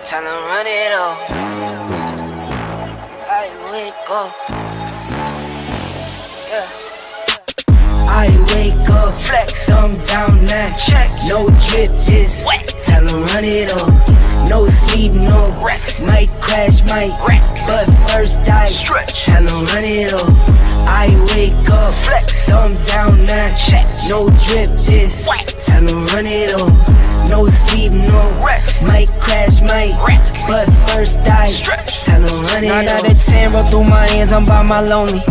Time to run it up. I wake up. Yeah. I wake up, flex, thumb down now, check, no drip, just wet, tell them run it up, no sleep, no rest, might crash, might wreck, but first I stretch, tell them run it up, I wake up, flex, thumb down now, check, no drip, just wet, tell them run it up, no sleep, no rest, might crash, might wreck, but first I stretch, tell them run it up. 9 out of 10 roll through my hands, I'm by my lonely.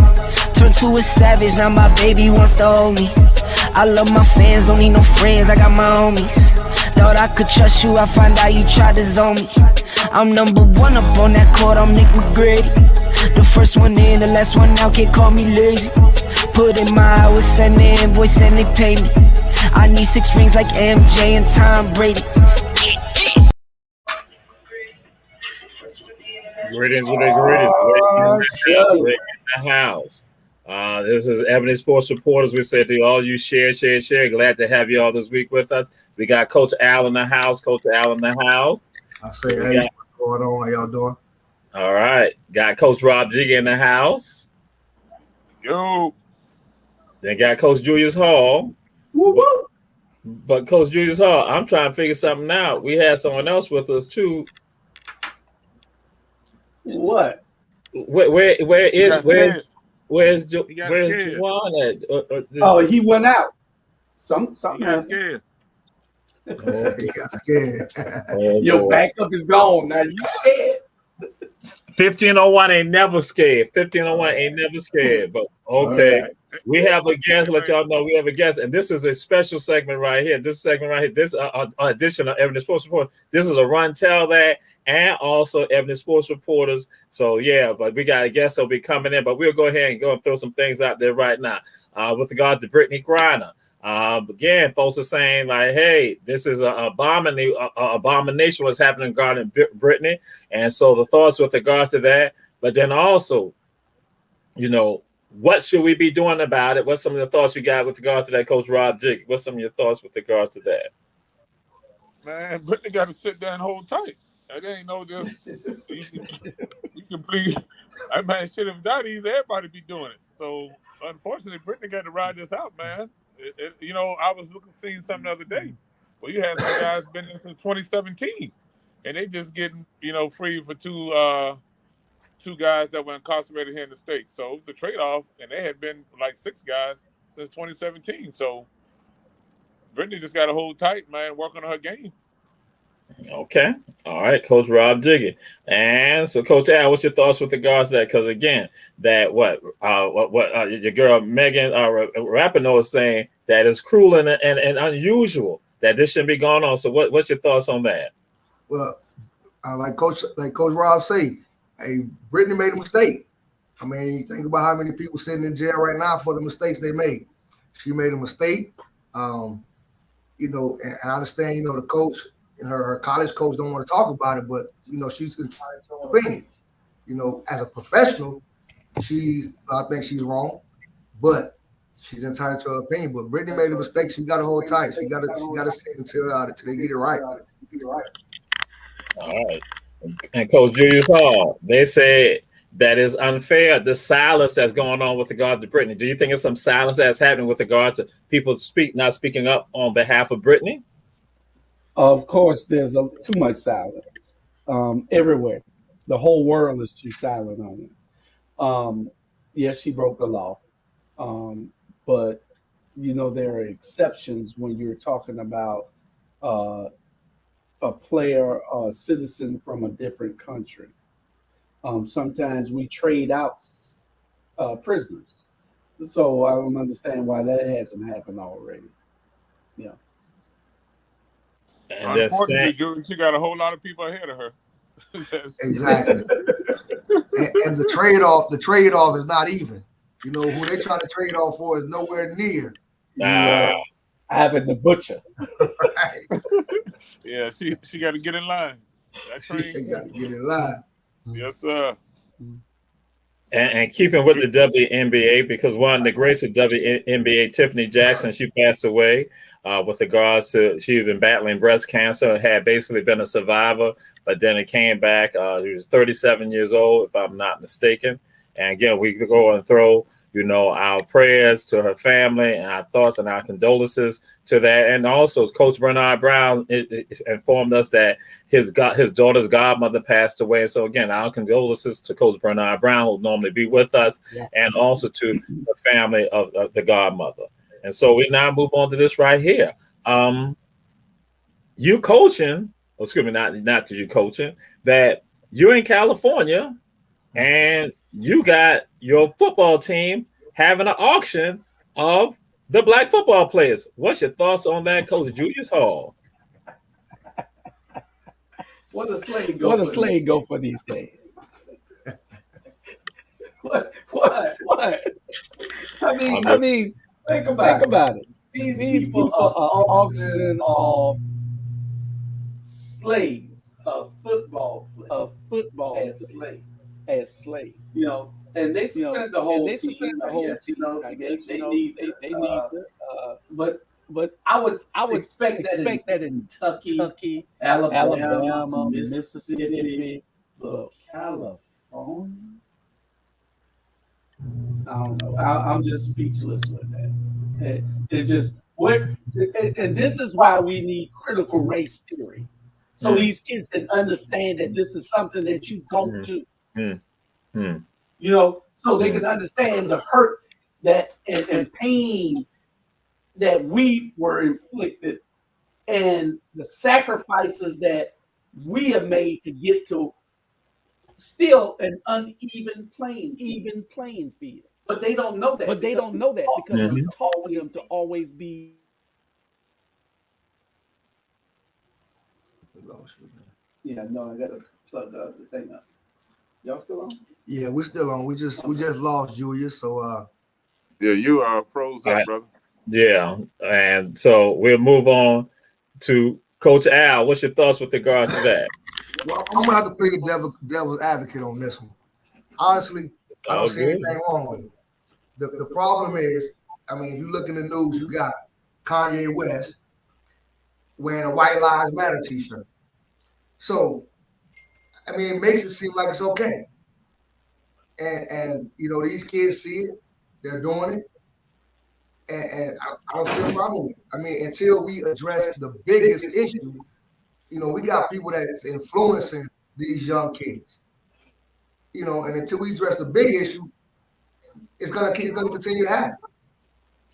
Turned to a savage, now my baby wants to hold me. I love my fans, don't need no friends, I got my homies. Thought I could trust you, I find out you tried to zone me. I'm number one up on that court, I'm Nick McGrady. The first one in, the last one out, can't call me lazy. Put in my hours, send the invoice and they pay me. I need 6 rings like MJ and Tom Brady. Greetings in the house. This is Ebony Sports Reporters. We say to all you share. Glad to have you all this week with us. We got Coach Al in the house. I say, hey, what's going on? How y'all doing? All right. Got Coach Rob Jiggy in the house. Yo. Then got Coach Julius Hall. Woo-woo. But Coach Julius Hall, I'm trying to figure something out. We had someone else with us too. What? Where's Juwan at? Oh, he went out. Something he got scared. He got scared. Your backup is gone. Now you scared. 1501 ain't never scared. 1501 ain't never scared. But okay. Right. We have a guest. Let y'all know we have a guest, and this is a special segment right here. This edition of Ebony Sports Report. This is a run tell that, and also Ebony Sports Reporters. So yeah, but we got a guest that'll be coming in. But we'll go ahead and go and throw some things out there right now. With regard to Brittany Griner. Again, folks are saying like, hey, this is an abomination what's happening regarding Brittany. And so the thoughts with regard to that, but then also, you know, what should we be doing about it? What's some of the thoughts you got with regard to that, Coach Rob Jig? What's some of your thoughts with regards to that? Man, Brittany got to sit there and hold tight. That ain't no just you can please. I man, shit, if that easy, everybody be doing it. So unfortunately, Brittany got to ride this out, man. You know, I was seeing something the other day. Well, you had some guys been in since 2017, and they just getting, you know, free for two guys that were incarcerated here in the States. So it was a trade-off, and they had been like 6 guys since 2017. So Brittany just got to hold tight, man, work on her game. Okay. All right, Coach Rob Jiggy. And so, Coach Al, what's your thoughts with regards to that? Because again, that your girl Megan Rapinoe is saying that is cruel and unusual that this shouldn't be going on. So, what's your thoughts on that? Well, like Coach Rob say, hey, Brittany made a mistake. I mean, think about how many people sitting in jail right now for the mistakes they made. She made a mistake. You know, and I understand, you know, the coach and her college coach don't want to talk about it, but you know, she's entitled to her opinion. You know, as a professional, I think she's wrong, but she's entitled to her opinion. But Brittany made a mistake. She got to hold tight. She got to sit until they get it right. All right. And Coach Julius Hall, they say that is unfair, the silence that's going on with regard to Brittany. Do you think it's some silence that's happening with regard to people not speaking up on behalf of Brittany? Of course, there's too much silence everywhere. The whole world is too silent on it. Yes, she broke the law, but you know there are exceptions when you're talking about a player or a citizen from a different country. Sometimes we trade out prisoners, so I don't understand why that hasn't happened already. Yeah. And unfortunately, she got a whole lot of people ahead of her. Exactly. and the trade-off is not even. You know, who they trying to trade off for is nowhere near. Having the butcher. Right. Yeah, she got to get in line. She got to get in line. Yes, sir. And keeping with the WNBA, because one of the greats of WNBA, Tiffany Jackson, she passed away. with regards to she had been battling breast cancer, had basically been a survivor, but then it came back. She was 37 years old, if I'm not mistaken. And again, we could go and throw, our prayers to her family and our thoughts and our condolences to that. And also, Coach Bernard Brown informed us that his daughter's godmother passed away. And so again, our condolences to Coach Bernard Brown, who will normally be with us, and also to the family of the godmother. And so we now move on to this right here. You coaching, excuse me, not that you coaching, that you're in California and you got your football team having an auction of the black football players. What's your thoughts on that, Coach Julius Hall? What a slave go for these days? What? I mean, think about it. These people are auctioning off slaves of football as slaves. And they suspended the whole team. I guess they need but I would expect that in Kentucky, Alabama, Mississippi, but California. I don't know. I'm just speechless with that. It's just and this is why we need critical race theory, so these kids can understand that this is something that you don't do. So they can understand the hurt that and pain that we were inflicted, and the sacrifices that we have made to get to still an uneven playing field. But they don't know that. Because it's taught to them to always be. Yeah, no, I gotta plug the thing up. Y'all still on? Yeah, we're still on. We just lost Julius, so yeah, you are froze up, right, brother. Yeah, and so we'll move on to Coach Al. What's your thoughts with regards to that? Well, I'm gonna have to play the devil's advocate on this one. Honestly, I don't see anything wrong with it. The problem is, I mean, if you look in the news, you got Kanye West wearing a White Lives Matter t-shirt. So, I mean, it makes it seem like it's okay. And these kids see it, they're doing it, and I don't see a problem with it. I mean, until we address the biggest issue, we got people that's influencing these young kids. And until we address the big issue, it's gonna continue to happen.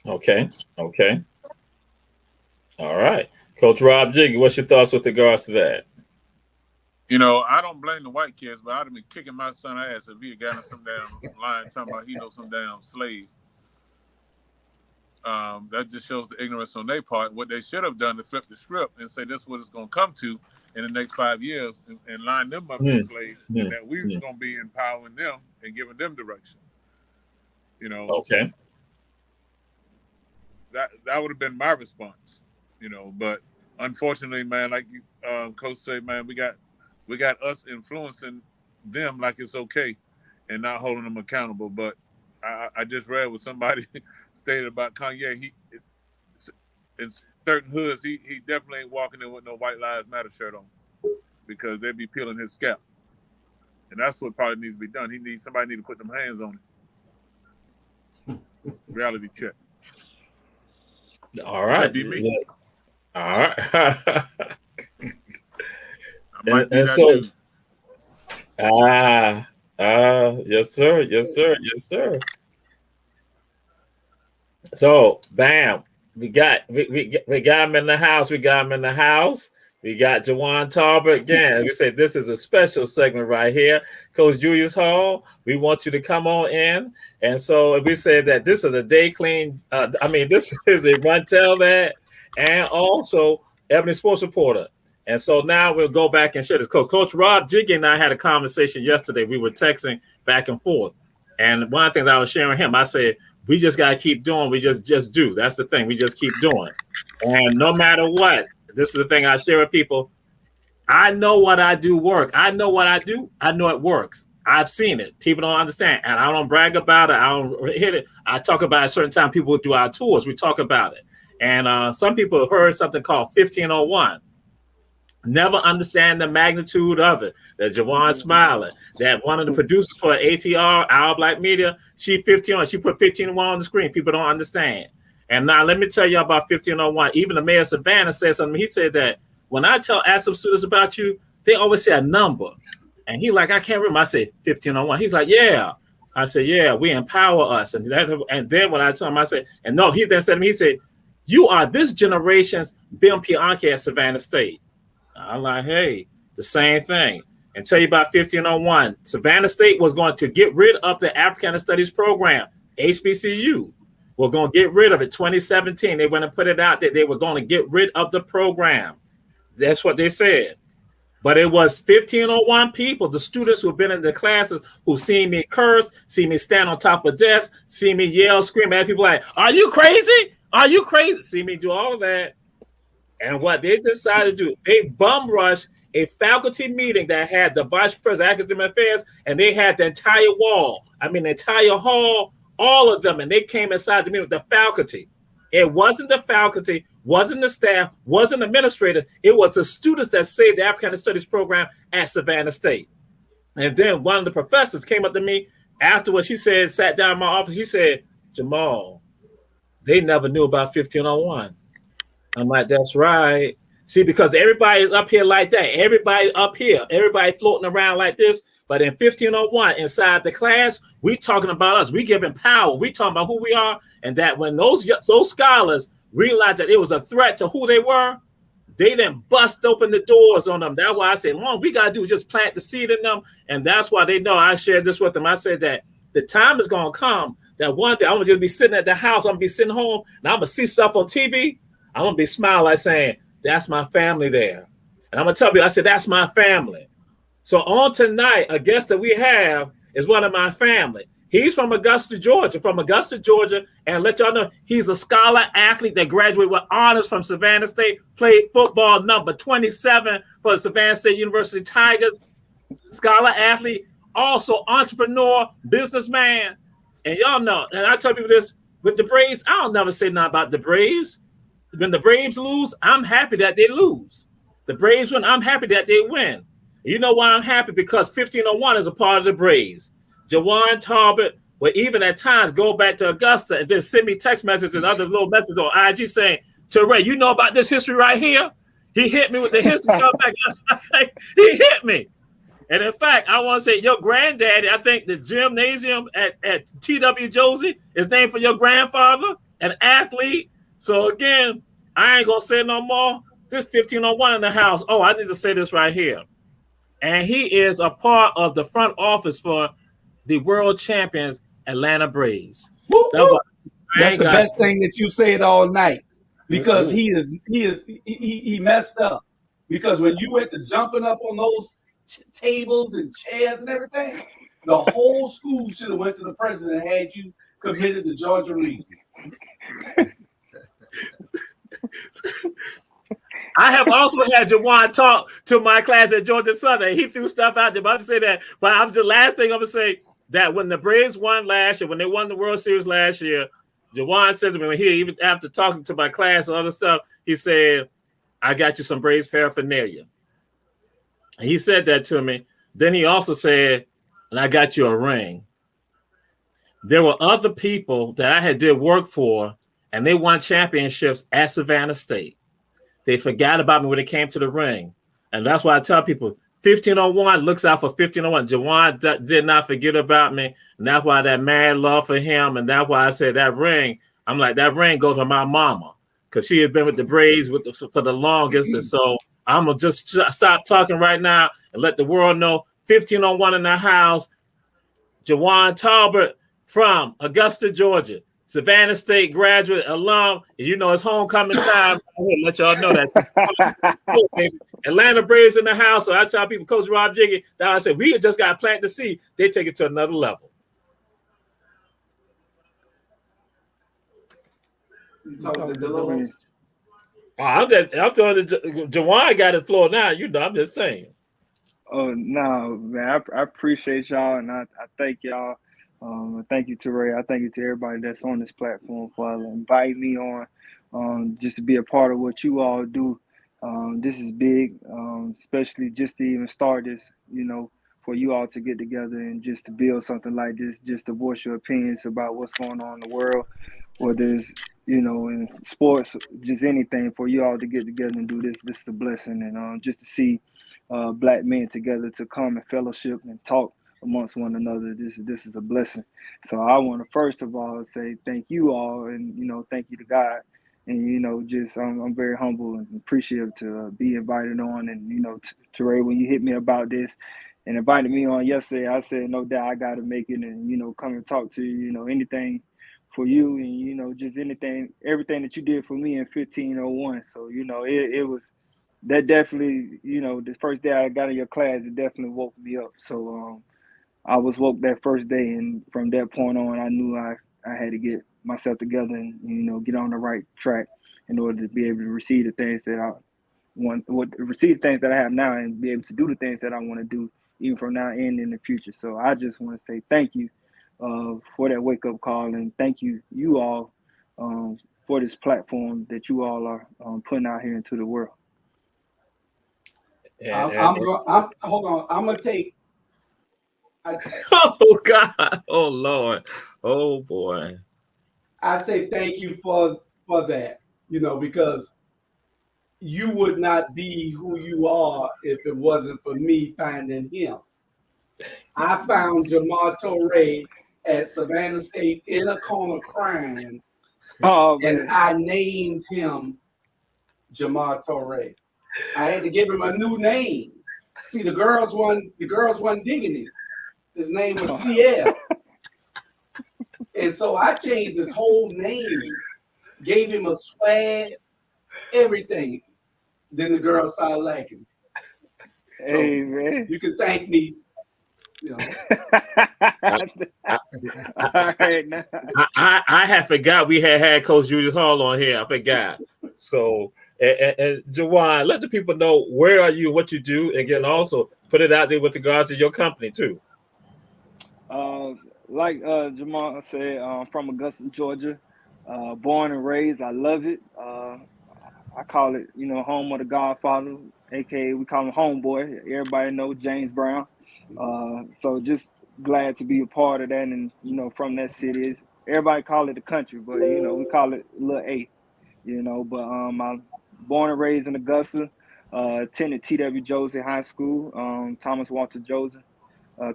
Okay. All right. Coach Rob Jiggy, what's your thoughts with regards to that? I don't blame the white kids, but I'd have been kicking my son ass if he had gotten some damn line talking about he knows some damn slave. That just shows the ignorance on their part. What they should have done to flip the script and say this is what it's going to come to in the next 5 years and line them up as slaves, and that we're going to be empowering them and giving them direction. Okay. That would have been my response. But unfortunately, man, like you, Coach said, man, we got us influencing them like it's okay and not holding them accountable. But I just read what somebody stated about Kanye. In certain hoods, he definitely ain't walking in with no White Lives Matter shirt on because they'd be peeling his scalp. And that's what probably needs to be done. Somebody need to put them hands on it. Reality check. All right. That'd be me. All right. And so, yes, sir. So, bam, we got him in the house. We got Jawan Tarver again. We say this is a special segment right here. Coach Julius Hall, we want you to come on in. And so we said that this is a day clean. This is a Run Tell That, and also Ebony Sports Reporter. And so now we'll go back and share this. Coach Rob Jiggy and I had a conversation yesterday. We were texting back and forth. And one of the things I was sharing with him, I said, we just got to keep doing. We just do. That's the thing. We just keep doing. And no matter what, this is the thing I share with people. I know what I do work. I know what I do. I know it works. I've seen it. People don't understand. And I don't brag about it. I don't hit it. I talk about it a certain time. People do our tours. We talk about it. And some people heard something called 1501. Never understand the magnitude of it. That Jawan Smiley, that one of the producers for ATR, Our Black Media, she 1501. She put 1501 on the screen. People don't understand. And now let me tell you about 1501. Even the mayor of Savannah said something. He said that when I ask some students about you, they always say a number. And he like, I can't remember. I said 1501. He's like, yeah. I said, yeah, we empower us. And then when I told him, I said, and no, he then said to me, he said, you are this generation's Bim Pianki at Savannah State. I'm like, hey, the same thing. And tell you about 1501. Savannah State was going to get rid of the Africana Studies program. HBCU. We're going to get rid of it. 2017, they went and put it out that they were going to get rid of the program. That's what they said. But it was 1501 people, the students who've been in the classes, who seen me curse, see me stand on top of desks, see me yell, scream at people like, are you crazy? Are you crazy? See me do all of that. And what they decided to do, they bum rushed a faculty meeting that had the vice president of academic affairs, and they had the entire wall, the entire hall, all of them, and they came inside the meeting with the faculty. It wasn't the faculty, wasn't the staff, wasn't the administrator. It was the students that saved the African Studies program at Savannah State. And then one of the professors came up to me afterwards. She said, sat down in my office. She said, Jamal, they never knew about 1501. I'm like, that's right. See, because everybody is up here like that. Everybody up here, everybody floating around like this. But in 1501, inside the class, we talking about us. We giving power. We talking about who we are. And that when those scholars realized that it was a threat to who they were, they didn't bust open the doors on them. That's why I said, Mom, we got to do is just plant the seed in them. And that's why they know. I shared this with them. I said that the time is going to come that one day I'm going to just be sitting at the house. I'm going to be sitting home and I'm going to see stuff on TV. I'm going to be smiling like saying, that's my family there. And I'm going to tell you, I said, that's my family. So on tonight, a guest that we have is one of my family. He's from Augusta, Georgia, and let y'all know he's a scholar athlete that graduated with honors from Savannah State, played football number 27 for the Savannah State University Tigers, scholar athlete, also entrepreneur, businessman. And y'all know, and I tell people this, with the Braves, I don't never say nothing about the Braves. When the Braves lose, I'm happy that they lose. The Braves win, I'm happy that they win. You know why I'm happy? Because 1501 is a part of the Braves. Jawan Talbot would even at times go back to Augusta and then send me text messages and other little messages on IG saying, Teray, you know about this history right here? He hit me with the history. He hit me. And in fact, I want to say your granddaddy, I think the gymnasium at T.W. Josie is named for your grandfather, an athlete. So again, I ain't going to say no more. This 1501 in the house. Oh, I need to say this right here. And he is a part of the front office for the world champions Atlanta Braves. That's the best thing that you said all night, because he messed up. Because when you went to jumping up on those tables and chairs and everything, the whole school should have went to the president and had you committed to Georgia Region. I have also had Jawan talk to my class at Georgia Southern. He threw stuff out there, but I'm gonna say that. But I'm the last thing I'm gonna say that when the Braves won last year, when they won the World Series last year, Jawan said to me, even after talking to my class and other stuff, he said, I got you some Braves paraphernalia. And he said that to me. Then he also said, and I got you a ring. There were other people that I had did work for, and they won championships at Savannah State. They forgot about me when it came to the ring. And that's why I tell people, 1501 looks out for 1501. Jawan did not forget about me. And that's why that mad love for him. And that's why I said that ring, I'm like, that ring goes to my mama. Because she had been with the Braves for the longest. And so I'm going to just stop talking right now and let the world know 1501 in the house. Jawan Talbot from Augusta, Georgia. Savannah State graduate, alum. You know, it's homecoming time. I'm going to let y'all know that. Atlanta Braves in the house. So I tell people, Coach Rob Jiggy, that I said, we just got to plant the seed. They take it to another level. You talking to Delos? I'm throwing Jawan got the floor now. You know, I'm just saying. Oh, no, man. I appreciate y'all, and I thank y'all. Thank you to Ray. I thank you to everybody that's on this platform for inviting me on just to be a part of what you all do. This is big, especially just to even start this, for you all to get together and just to build something like this, just to voice your opinions about what's going on in the world, whether it's, in sports, just anything, for you all to get together and do this. This is a blessing. And just to see Black men together to come and fellowship and talk amongst one another, this is a blessing. So I want to first of all say thank you all, and thank you to God. And just I'm very humble and appreciative to be invited on. And Teray, when you hit me about this and invited me on yesterday, I said no doubt I got to make it, and come and talk to you. Anything for you, and just everything that you did for me in 1501. So it was that definitely, the first day I got in your class, it definitely woke me up. So I was woke that first day, and from that point on, I knew I had to get myself together and get on the right track in order to be able to receive the things that I want, receive the things that I have now, and be able to do the things that I want to do even from now and in the future. So I just want to say thank you for that wake up call, and thank you all for this platform that you all are putting out here into the world. Hold on. I'm gonna take. Oh God! Oh Lord! Oh boy! I say thank you for that. Because you would not be who you are if it wasn't for me finding him. I found Jamar Torre at Savannah State in a corner crying, and I named him Jamar Torre. I had to give him a new name. See, the girls wasn't digging it. His name was CL. And so I changed his whole name, gave him a swag, everything. Then the girls started liking. Hey, man. You can thank me. All right, now. I had forgot we had Coach Julius Hall on here. I forgot. So, and Jawan, let the people know where are you, what you do, and again also put it out there with regards to your company too. Like Jamal said, I'm from Augusta, Georgia. Born and raised. I love it. I call it, home of the Godfather, aka we call him Homeboy. Everybody knows James Brown. So just glad to be a part of that, and from that city. Everybody call it the country, but we call it Little A. But I'm born and raised in Augusta. Attended T.W. Josie High School, Thomas Walter Joseph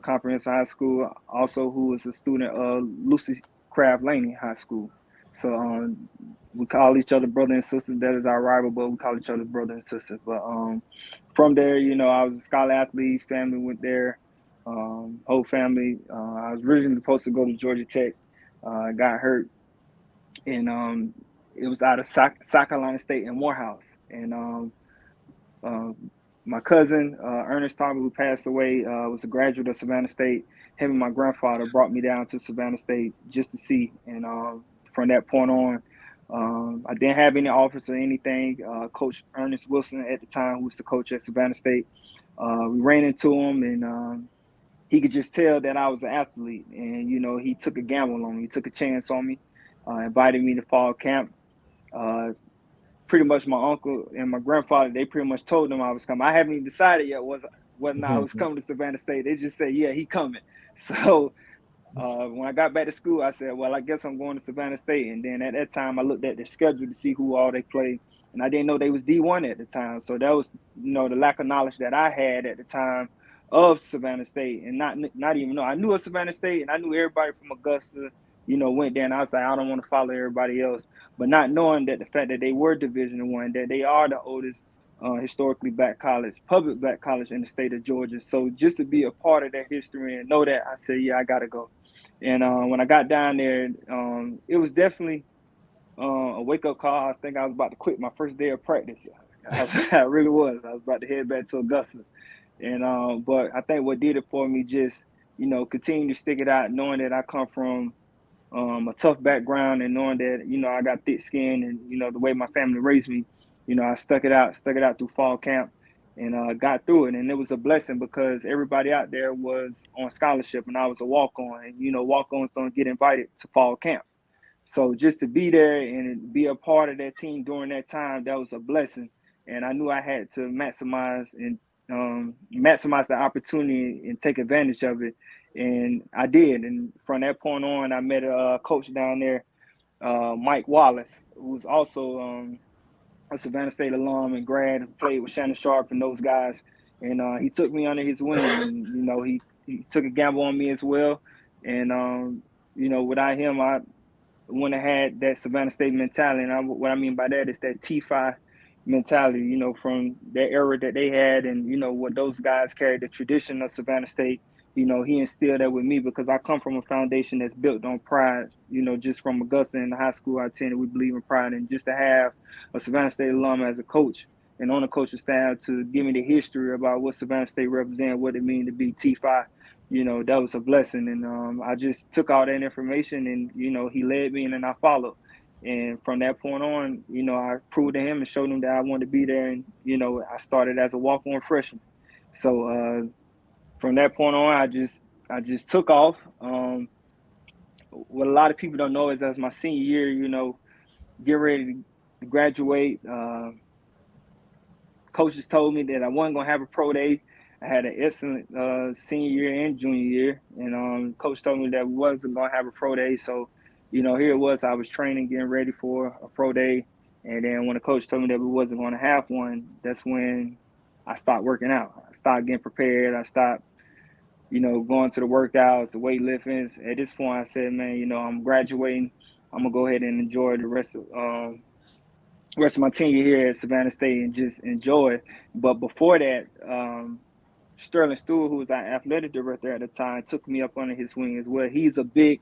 Comprehensive High School. Also, who was a student of Lucy Craft Laney High School. So we call each other brother and sister. That is our rival, but we call each other brother and sister. But from there, I was a scholar athlete. Family went there. Whole family. I was originally supposed to go to Georgia Tech. Got hurt, and it was out of South Carolina State in Morehouse. And my cousin Ernest Tarver, who passed away, was a graduate of Savannah State. Him and my grandfather brought me down to Savannah State just to see. And from that point on, I didn't have any offers or anything. Coach Ernest Wilson at the time, who was the coach at Savannah State, we ran into him, and he could just tell that I was an athlete. And, he took a gamble on me. He took a chance on me, invited me to fall camp. Pretty much my uncle and my grandfather, they pretty much told them I was coming. I haven't even decided yet whether or not I was coming to Savannah State. They just said, yeah, he coming. So when I got back to school, I said, well, I guess I'm going to Savannah State. And then at that time, I looked at their schedule to see who all they played. And I didn't know they was D1 at the time. So that was, the lack of knowledge that I had at the time of Savannah State, and not even know. I knew of Savannah State, and I knew everybody from Augusta, went there. And I was like, I don't want to follow everybody else. But not knowing that the fact that they were Division I, that they are the oldest historically black college, public black college in the state of Georgia. So just to be a part of that history and know that, I said, yeah, I got to go. And when I got down there, it was definitely a wake-up call. I think I was about to quit my first day of practice. I really was. I was about to head back to Augusta. And but I think what did it for me, just, continue to stick it out, knowing that I come from a tough background, and knowing that, I got thick skin, and, the way my family raised me, I stuck it out through fall camp, and got through it. And it was a blessing because everybody out there was on scholarship, and I was a walk-on, and, walk-ons don't get invited to fall camp. So just to be there and be a part of that team during that time, that was a blessing. And I knew I had to maximize the opportunity and take advantage of it. And I did. And from that point on, I met a coach down there, Mike Wallace, who's also a Savannah State alum and grad, played with Shannon Sharp and those guys. And he took me under his wing, and he took a gamble on me as well. And without him, I wouldn't have had that Savannah State mentality. And what I mean by that is that T5 mentality, from that era that they had, and what those guys carried, the tradition of Savannah State. He instilled that with me because I come from a foundation that's built on pride. Just from Augusta and the high school I attended, we believe in pride, and just to have a Savannah State alum as a coach and on the coaching staff to give me the history about what Savannah State represents, what it means to be T5. That was a blessing. And I just took all that information and, he led me and then I followed. And from that point on, I proved to him and showed him that I wanted to be there. And, I started as a walk-on freshman. So from that point on, I just took off. What a lot of people don't know is as my senior year, get ready to graduate. Coaches told me that I wasn't going to have a pro day. I had an excellent senior year and junior year, and coach told me that we wasn't going to have a pro day. So, here it was. I was training, getting ready for a pro day, and then when the coach told me that we wasn't going to have one, that's when I stopped working out. I stopped getting prepared. I stopped, going to the workouts, the weightlifting. At this point, I said, man, I'm graduating. I'm gonna go ahead and enjoy the rest of my tenure here at Savannah State and just enjoy it. But before that, Sterling Stewart, who was our athletic director at the time, took me up under his wing as well. He's a big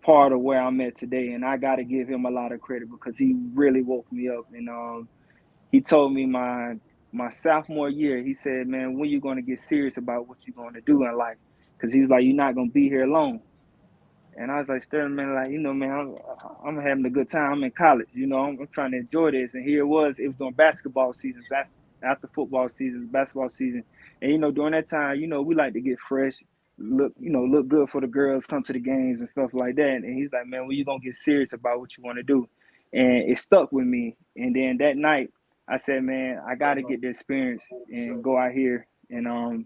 part of where I'm at today, and I got to give him a lot of credit because he really woke me up. And he told me my sophomore year, he said, man, when you going to get serious about what you're going to do in life? Because he was like, you're not going to be here long. And I was like, Sterling, man, man, I'm having a good time. I'm in college, I'm trying to enjoy this. And here it was during basketball season. That's after football season, basketball season. And, during that time, we like to get fresh, look good for the girls, come to the games and stuff like that. And he's like, man, when you going to get serious about what you want to do? And it stuck with me. And then that night I said, man, I got to get the experience and go out here and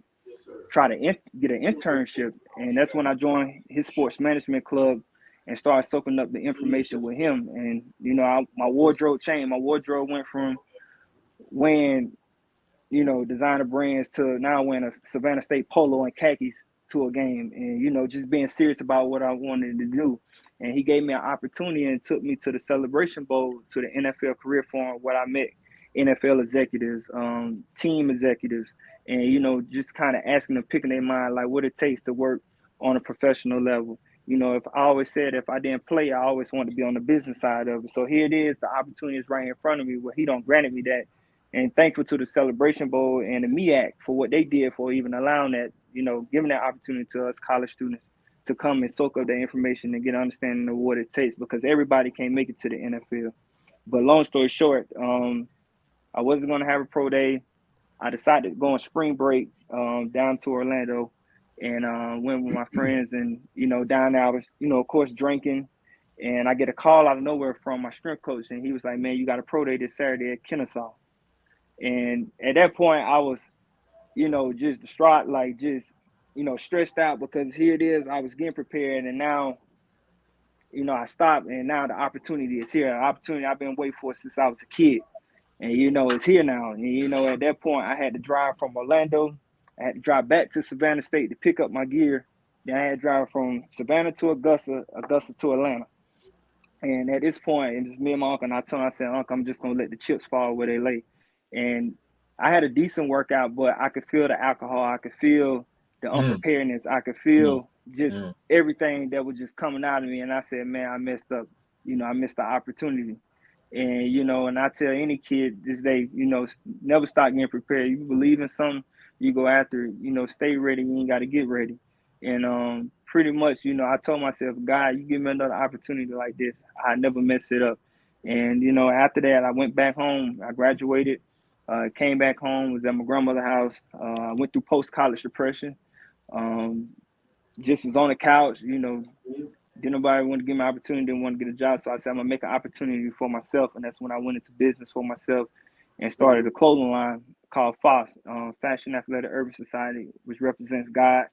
try to get an internship. And that's when I joined his sports management club and started soaking up the information with him. And, my wardrobe changed. My wardrobe went from wearing, designer brands to now wearing a Savannah State polo and khakis to a game and, just being serious about what I wanted to do. And he gave me an opportunity and took me to the Celebration Bowl, to the NFL Career Forum, where I met NFL executives, team executives, and, just kind of asking them, picking their mind, like what it takes to work on a professional level. If I always said if I didn't play, I always wanted to be on the business side of it. So here it is, the opportunity is right in front of me where he don't granted me that. And thankful to the Celebration Bowl and the MEAC for what they did for even allowing that, giving that opportunity to us college students to come and soak up the information and get an understanding of what it takes, because everybody can't make it to the NFL. But long story short, I wasn't going to have a pro day. I decided to go on spring break down to Orlando and went with my friends. And, down there I was, of course, drinking. And I get a call out of nowhere from my strength coach. And he was like, man, you got a pro day this Saturday at Kennesaw. And at that point, I was, just distraught, like just, stressed out, because here it is. I was getting prepared. And now, I stopped. And now the opportunity is here. An opportunity I've been waiting for since I was a kid. And, it's here now. And, at that point, I had to drive from Orlando. I had to drive back to Savannah State to pick up my gear. Then I had to drive from Savannah to Augusta to Atlanta. And at this point, it was me and my uncle, and I told him, I said, Uncle, I'm just going to let the chips fall where they lay. And I had a decent workout, but I could feel the alcohol. I could feel the unpreparedness. I could feel just everything that was just coming out of me. And I said, man, I messed up. I missed the opportunity. And, and I tell any kid this day, never stop getting prepared. You believe in something, you go after it, stay ready. You ain't got to get ready. And pretty much, I told myself, God, you give me another opportunity like this, I never mess it up. And, after that, I went back home. I graduated, came back home, was at my grandmother's house. I went through post-college depression. Just was on the couch, Didn't nobody want to give me an opportunity, didn't want to get a job. So I said, I'm going to make an opportunity for myself. And that's when I went into business for myself and started a clothing line called FOS, Fashion Athletic Urban Society, which represents God,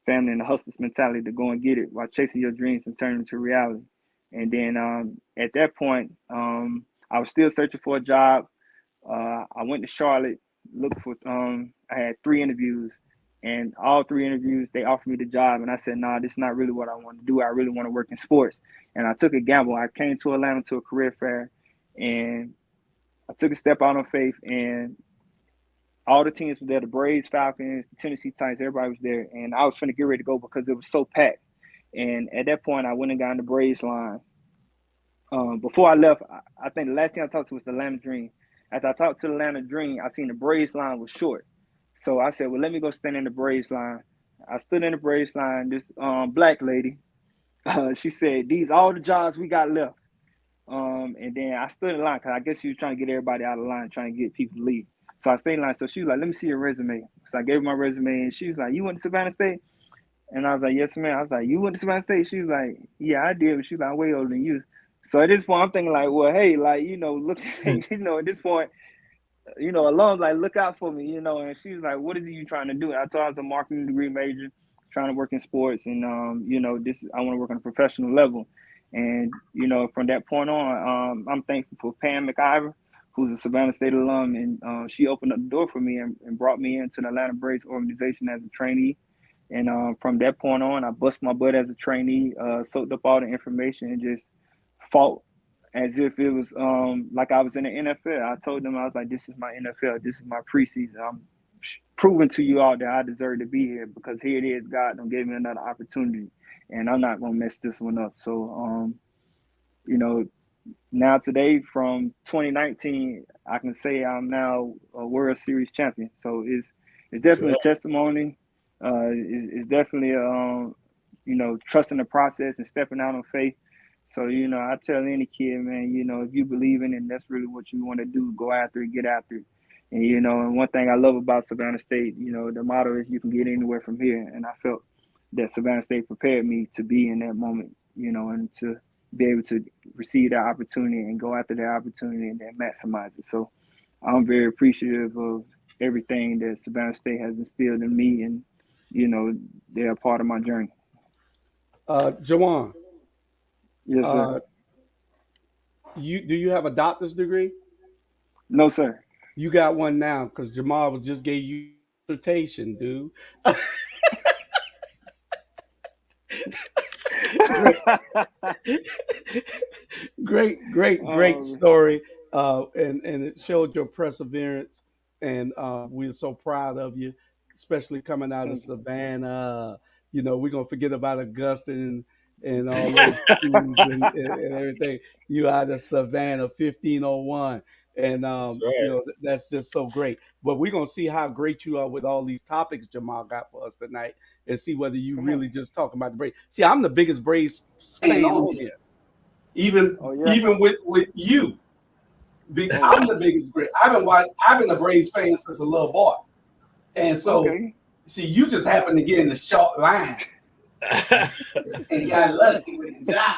family, and the hustler's mentality to go and get it while chasing your dreams and turning them to reality. And then at that point, I was still searching for a job. I went to Charlotte, looked for, I had 3 interviews. And all 3 interviews, they offered me the job. And I said, nah, this is not really what I want to do. I really want to work in sports. And I took a gamble. I came to Atlanta to a career fair, and I took a step out on faith. And all the teams were there, the Braves, Falcons, the Tennessee Titans, everybody was there. And I was finna get ready to go because it was so packed. And at that point, I went and got in the Braves line. Before I left, I think the last thing I talked to was the Atlanta Dream. After I talked to the Atlanta Dream, I seen the Braves line was short. So I said, well, let me go stand in the Braves line. I stood in the Braves line. This black lady, she said, these all the jobs we got left. And then I stood in line because I guess she was trying to get everybody out of line, trying to get people to leave. So I stayed in line. So she was like, let me see your resume. So I gave her my resume, and she was like, you went to Savannah State? And I was like, yes, ma'am. I was like, you went to Savannah State? She was like, yeah, I did. But she was like, I'm way older than you. So at this point, I'm thinking like, well, hey, like, look, at this point, alums like, look out for me, and she was like, what is it you trying to do? And I told her I was a marketing degree major, trying to work in sports, and I want to work on a professional level. And from that point on, I'm thankful for Pam McIver, who's a Savannah State alum, and she opened up the door for me and brought me into the Atlanta Braves organization as a trainee. And from that point on, I bust my butt as a trainee, soaked up all the information, and just fought as if it was like I was in the NFL. I told them, I was like, this is my NFL. This is my preseason. I'm proving to you all that I deserve to be here, because here it is. God done gave me another opportunity, and I'm not going to mess this one up. So, now today from 2019, I can say I'm now a World Series champion. So it's definitely a testimony. It's definitely, trusting the process and stepping out on faith. So, I tell any kid, man, if you believe in it and that's really what you want to do, go after it, get after it. And, and one thing I love about Savannah State, the motto is you can get anywhere from here. And I felt that Savannah State prepared me to be in that moment, and to be able to receive that opportunity and go after that opportunity and then maximize it. So I'm very appreciative of everything that Savannah State has instilled in me, and, they're a part of my journey. Jawan. Yes, sir. Do you have a doctor's degree? No, sir. You got one now, because Jamal just gave you a dissertation, dude. Great story, and it showed your perseverance, and we're so proud of you, especially coming out of Savannah. We're gonna forget about Augusta and all those schools and everything. You out of Savannah, 1501, and right. That's just so great. But we're gonna see how great you are with all these topics Jamal got for us tonight, and see whether you really just talking about the Braves. See, I'm the biggest Braves fan on here, even with you. I'm the biggest Braves. I've been a Braves fan since a little boy, and so see, you just happened to get in the short line. And got lucky with the job.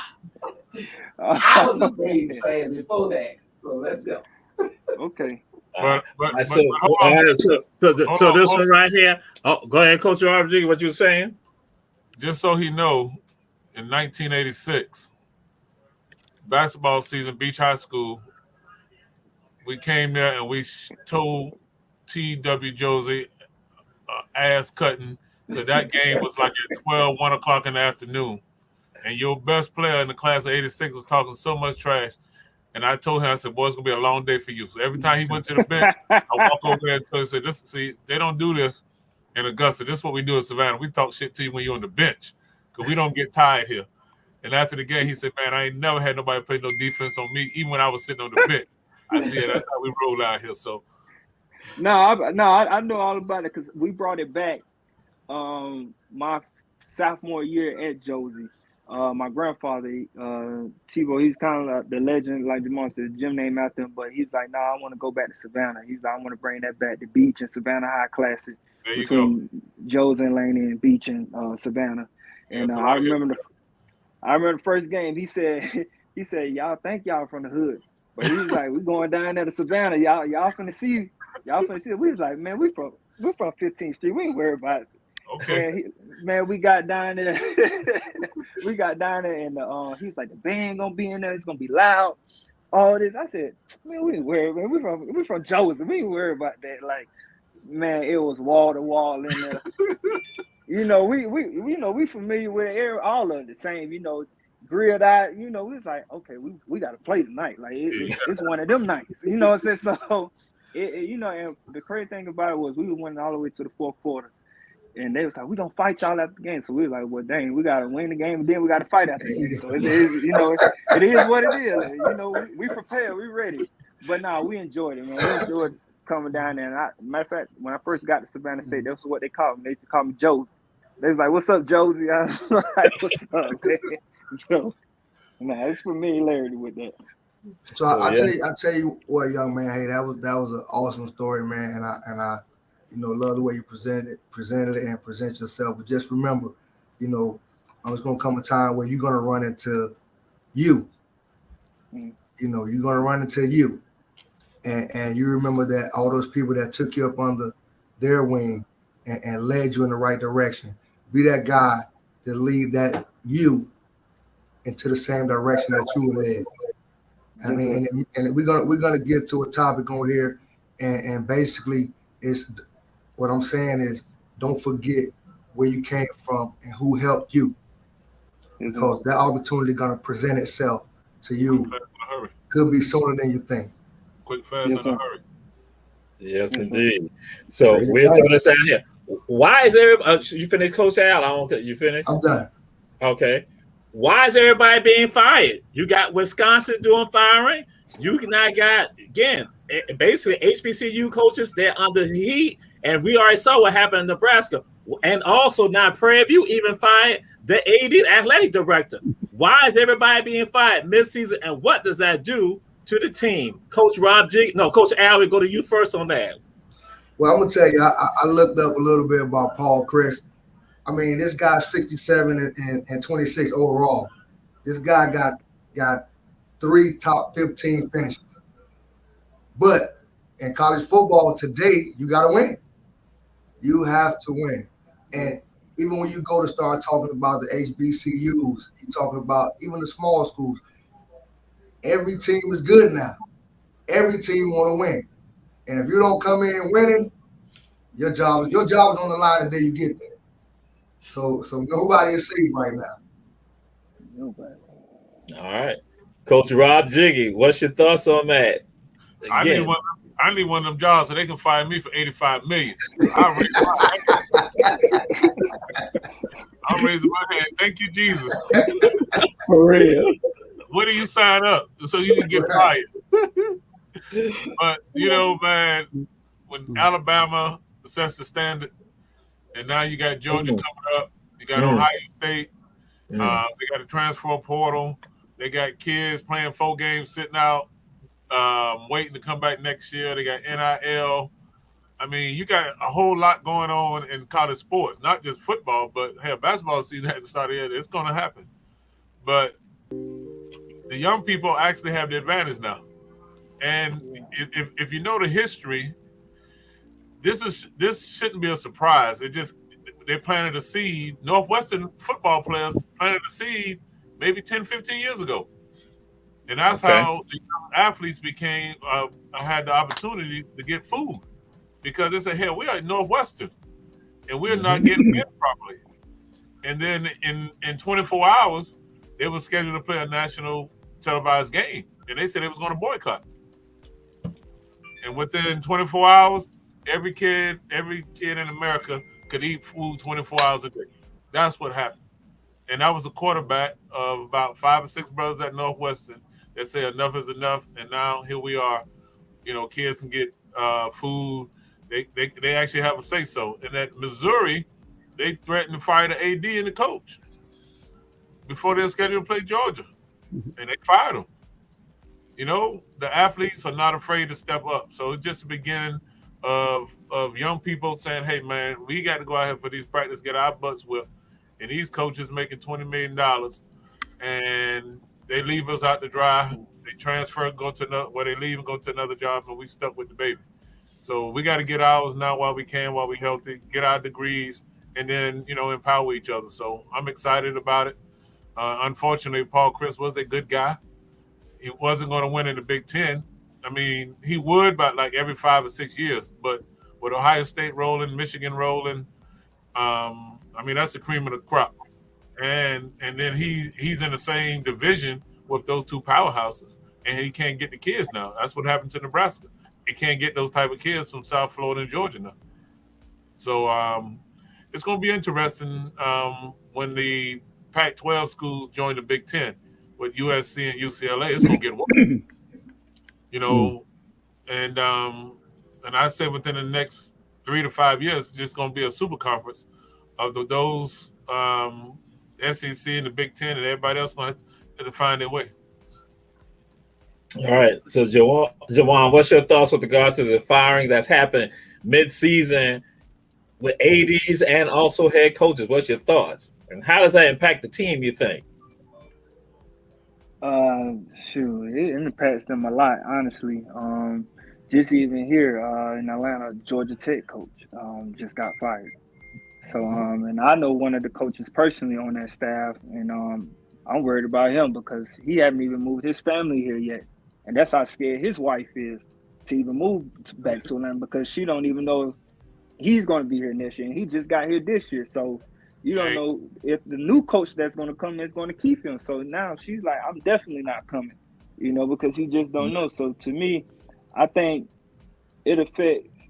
I was a Braves fan before that, so let's go. Okay. So this one right here. Oh, go ahead, Coach RG. What you were saying? Just so he know, in 1986, basketball season, Beach High School, we came there and we told T.W. Josie ass cutting, because that game was like at 1 o'clock in the afternoon. And your best player in the class of 86 was talking so much trash. And I told him, I said, boy, it's going to be a long day for you. So every time he went to the bench, I walk over there and tell him, they don't do this in Augusta. This is what we do in Savannah. We talk shit to you when you're on the bench, because we don't get tired here. And after the game, he said, man, I ain't never had nobody play no defense on me, even when I was sitting on the bench. I said, that's how we roll out here. So I know all about it, because we brought it back my sophomore year at Josie. My grandfather, Tebow, he's kind of like the legend, like Jamal said, the gym name after him, but he's like, I want to go back to Savannah. He's like, I want to bring that back, the Beach and Savannah High Classic between Josie and Laney and Beach and Savannah. And I remember I remember the first game. He said, y'all think y'all from the hood, but he was like, we going down there to Savannah. Y'all finna see. Y'all finna see. We was like, man, we're from 15th Street. We ain't worried about it. Okay. Man, we got down there. We got down there, and he was like, the band gonna be in there. It's gonna be loud. All this. I said, man, we ain't worried. Man, we from Joseph. We ain't worried about that. Like, man, it was wall to wall in there. We familiar with all of the same. Grilled out. We was like, okay, we got to play tonight. Like it's one of them nights. You know what I'm saying? So, and the crazy thing about it was we went all the way to the fourth quarter. And they was like, we gonna fight y'all after the game. So we was like, well, dang, we gotta win the game, and then we gotta fight after the game. So it is what it is. We prepared, we ready. But no, we enjoyed it, man. We enjoyed coming down there. And matter of fact, when I first got to Savannah State, that's what they called me. They used to call me Joe. They was like, what's up, Josie? I was like, what's up, man? So, it's familiarity with that. So I tell you what, young man. Hey, that was an awesome story, man. And I love the way you presented it and present yourself. But just remember, it's gonna come a time where you're gonna run into you. You're gonna run into you, and you remember that all those people that took you up under their wing and led you in the right direction. Be that guy to lead that you into the same direction that you were led. I mean, and we're gonna get to a topic on here, and basically it's what I'm saying is don't forget where you came from and who helped you, because that opportunity gonna present itself to you. Could be sooner than you think. Quick, fast, in a hurry. Yes, indeed. So we're throwing this out here. Why is everybody? You finished, Coach Al? I don't. You finished? I'm done. Okay. Why is everybody being fired? You got Wisconsin doing firing. You now got, again, basically HBCU coaches. They're under the heat, and we already saw what happened in Nebraska. And also now Prairie View even fired the AD, athletic director. Why is everybody being fired mid-season, and what does that do to the team? Coach Coach Al, we go to you first on that. Well, I'm gonna tell you, I looked up a little bit about Paul Chryst. I mean, this guy's 67 and 26 overall. This guy got 3 top 15 finishes. But in college football today, you got to win. You have to win. And even when you go to start talking about the HBCUs, you're talking about even the small schools, every team is good now. Every team want to win. And if you don't come in winning, your job is on the line until you get there. So nobody is safe right now. Nobody. All right. Coach Rob Jiggy, what's your thoughts on that? Again. I need one of them jobs so they can fire me for $85 million. I'll raise my hand. Thank you, Jesus. For real. Where do you sign up so you can get fired? But, man, when Alabama sets the standard, and now you got Georgia coming up, you got Ohio State, they got a transfer portal, they got kids playing 4 games sitting out, waiting to come back next year. They got NIL. I mean, you got a whole lot going on in college sports, not just football, but basketball season at the start of the year. It's going to happen. But the young people actually have the advantage now. And if you know the history, this shouldn't be a surprise. They planted a seed. Northwestern football players planted a seed maybe 10, 15 years ago. And that's how the athletes had the opportunity to get food, because they said, "Hey, we are at Northwestern, and we're not getting fed properly." And then in 24 hours, they were scheduled to play a national televised game, and they said they was going to boycott. And within 24 hours, every kid in America could eat food 24 hours a day. That's what happened. And that was a quarterback of about 5 or 6 brothers at Northwestern that say enough is enough. And now here we are, kids can get food. They actually have a say-so. And at Missouri, they threatened to fire the AD and the coach before they're scheduled to play Georgia. And they fired them. The athletes are not afraid to step up. So it's just the beginning of young people saying, hey, man, we got to go out here for these practice, get our butts whipped. And these coaches making $20 million and they leave us out to dry. They transfer, go to another, where they leave and go to another job, and we stuck with the baby. So we got to get ours now while we can, while we're healthy, get our degrees, and then, empower each other. So I'm excited about it. Unfortunately, Paul Chris was a good guy. He wasn't going to win in the Big Ten. I mean, he would about like every 5 or 6 years, but with Ohio State rolling, Michigan rolling, I mean, that's the cream of the crop. And then he's in the same division with those two powerhouses, and he can't get the kids now. That's what happened to Nebraska. He can't get those type of kids from South Florida and Georgia now. So it's going to be interesting when the Pac-12 schools join the Big Ten with USC and UCLA. It's going to get worse, and I say within the next 3 to 5 years, it's just going to be a super conference of those SEC and the Big Ten, and everybody else going to have to find their way. All right. So, Jawan, what's your thoughts with regard to the firing that's happened mid-season with ADs and also head coaches? What's your thoughts? And how does that impact the team, you think? It impacts them a lot, honestly. Just even here in Atlanta, Georgia Tech coach just got fired. So, and I know one of the coaches personally on that staff, and I'm worried about him because he hasn't even moved his family here yet. And that's how scared his wife is to even move back to Atlanta, because she don't even know if he's going to be here next year. And he just got here this year. So you don't know if the new coach that's going to come is going to keep him. So now she's like, I'm definitely not coming, because you just don't know. So to me, I think it affects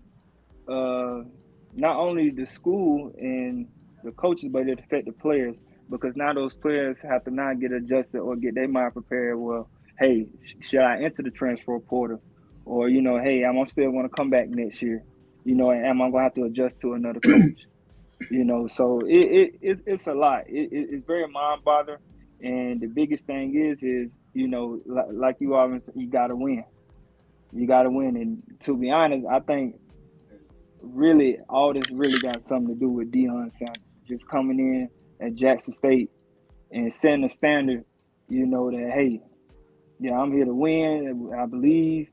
not only the school and the coaches, but it affects the players, because now those players have to not get adjusted or get their mind prepared. Well, hey, should I enter the transfer portal? Or, hey, I'm still going to come back next year, and am I going to have to adjust to another coach? So it's a lot. It's very mind-boggling. And the biggest thing is like you always, you got to win. You got to win. And to be honest, I think really all this really got something to do with Deion Sanders just coming in at Jackson State and setting a standard, that, hey, I'm here to win, I believe,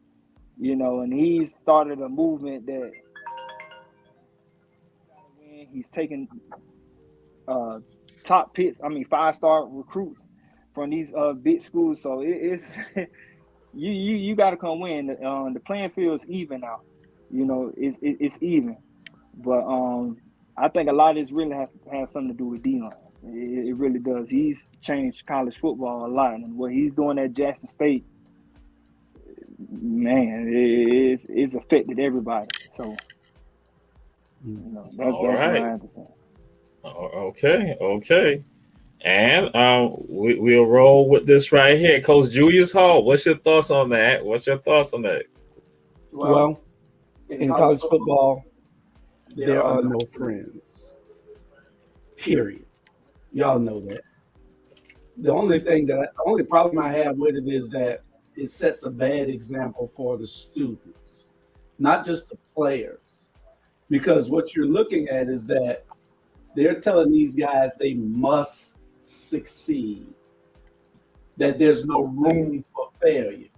and he's started a movement that he's taking top picks, 5-star recruits from these big schools. So it's you got to come win. The playing field is even now. It's even. But I think a lot of this really has something to do with Deion. It really does. He's changed college football a lot, and what he's doing at Jackson State, man, it's affected everybody. So, that's what I have to say. Okay. And we'll roll with this right here. Coach Julius Hall, what's your thoughts on that? Well, in college football, there are no friends. Period. Y'all know that. The only problem I have with it is that it sets a bad example for the students, not just the players. Because what you're looking at is that they're telling these guys they must succeed, that there's no room for failure.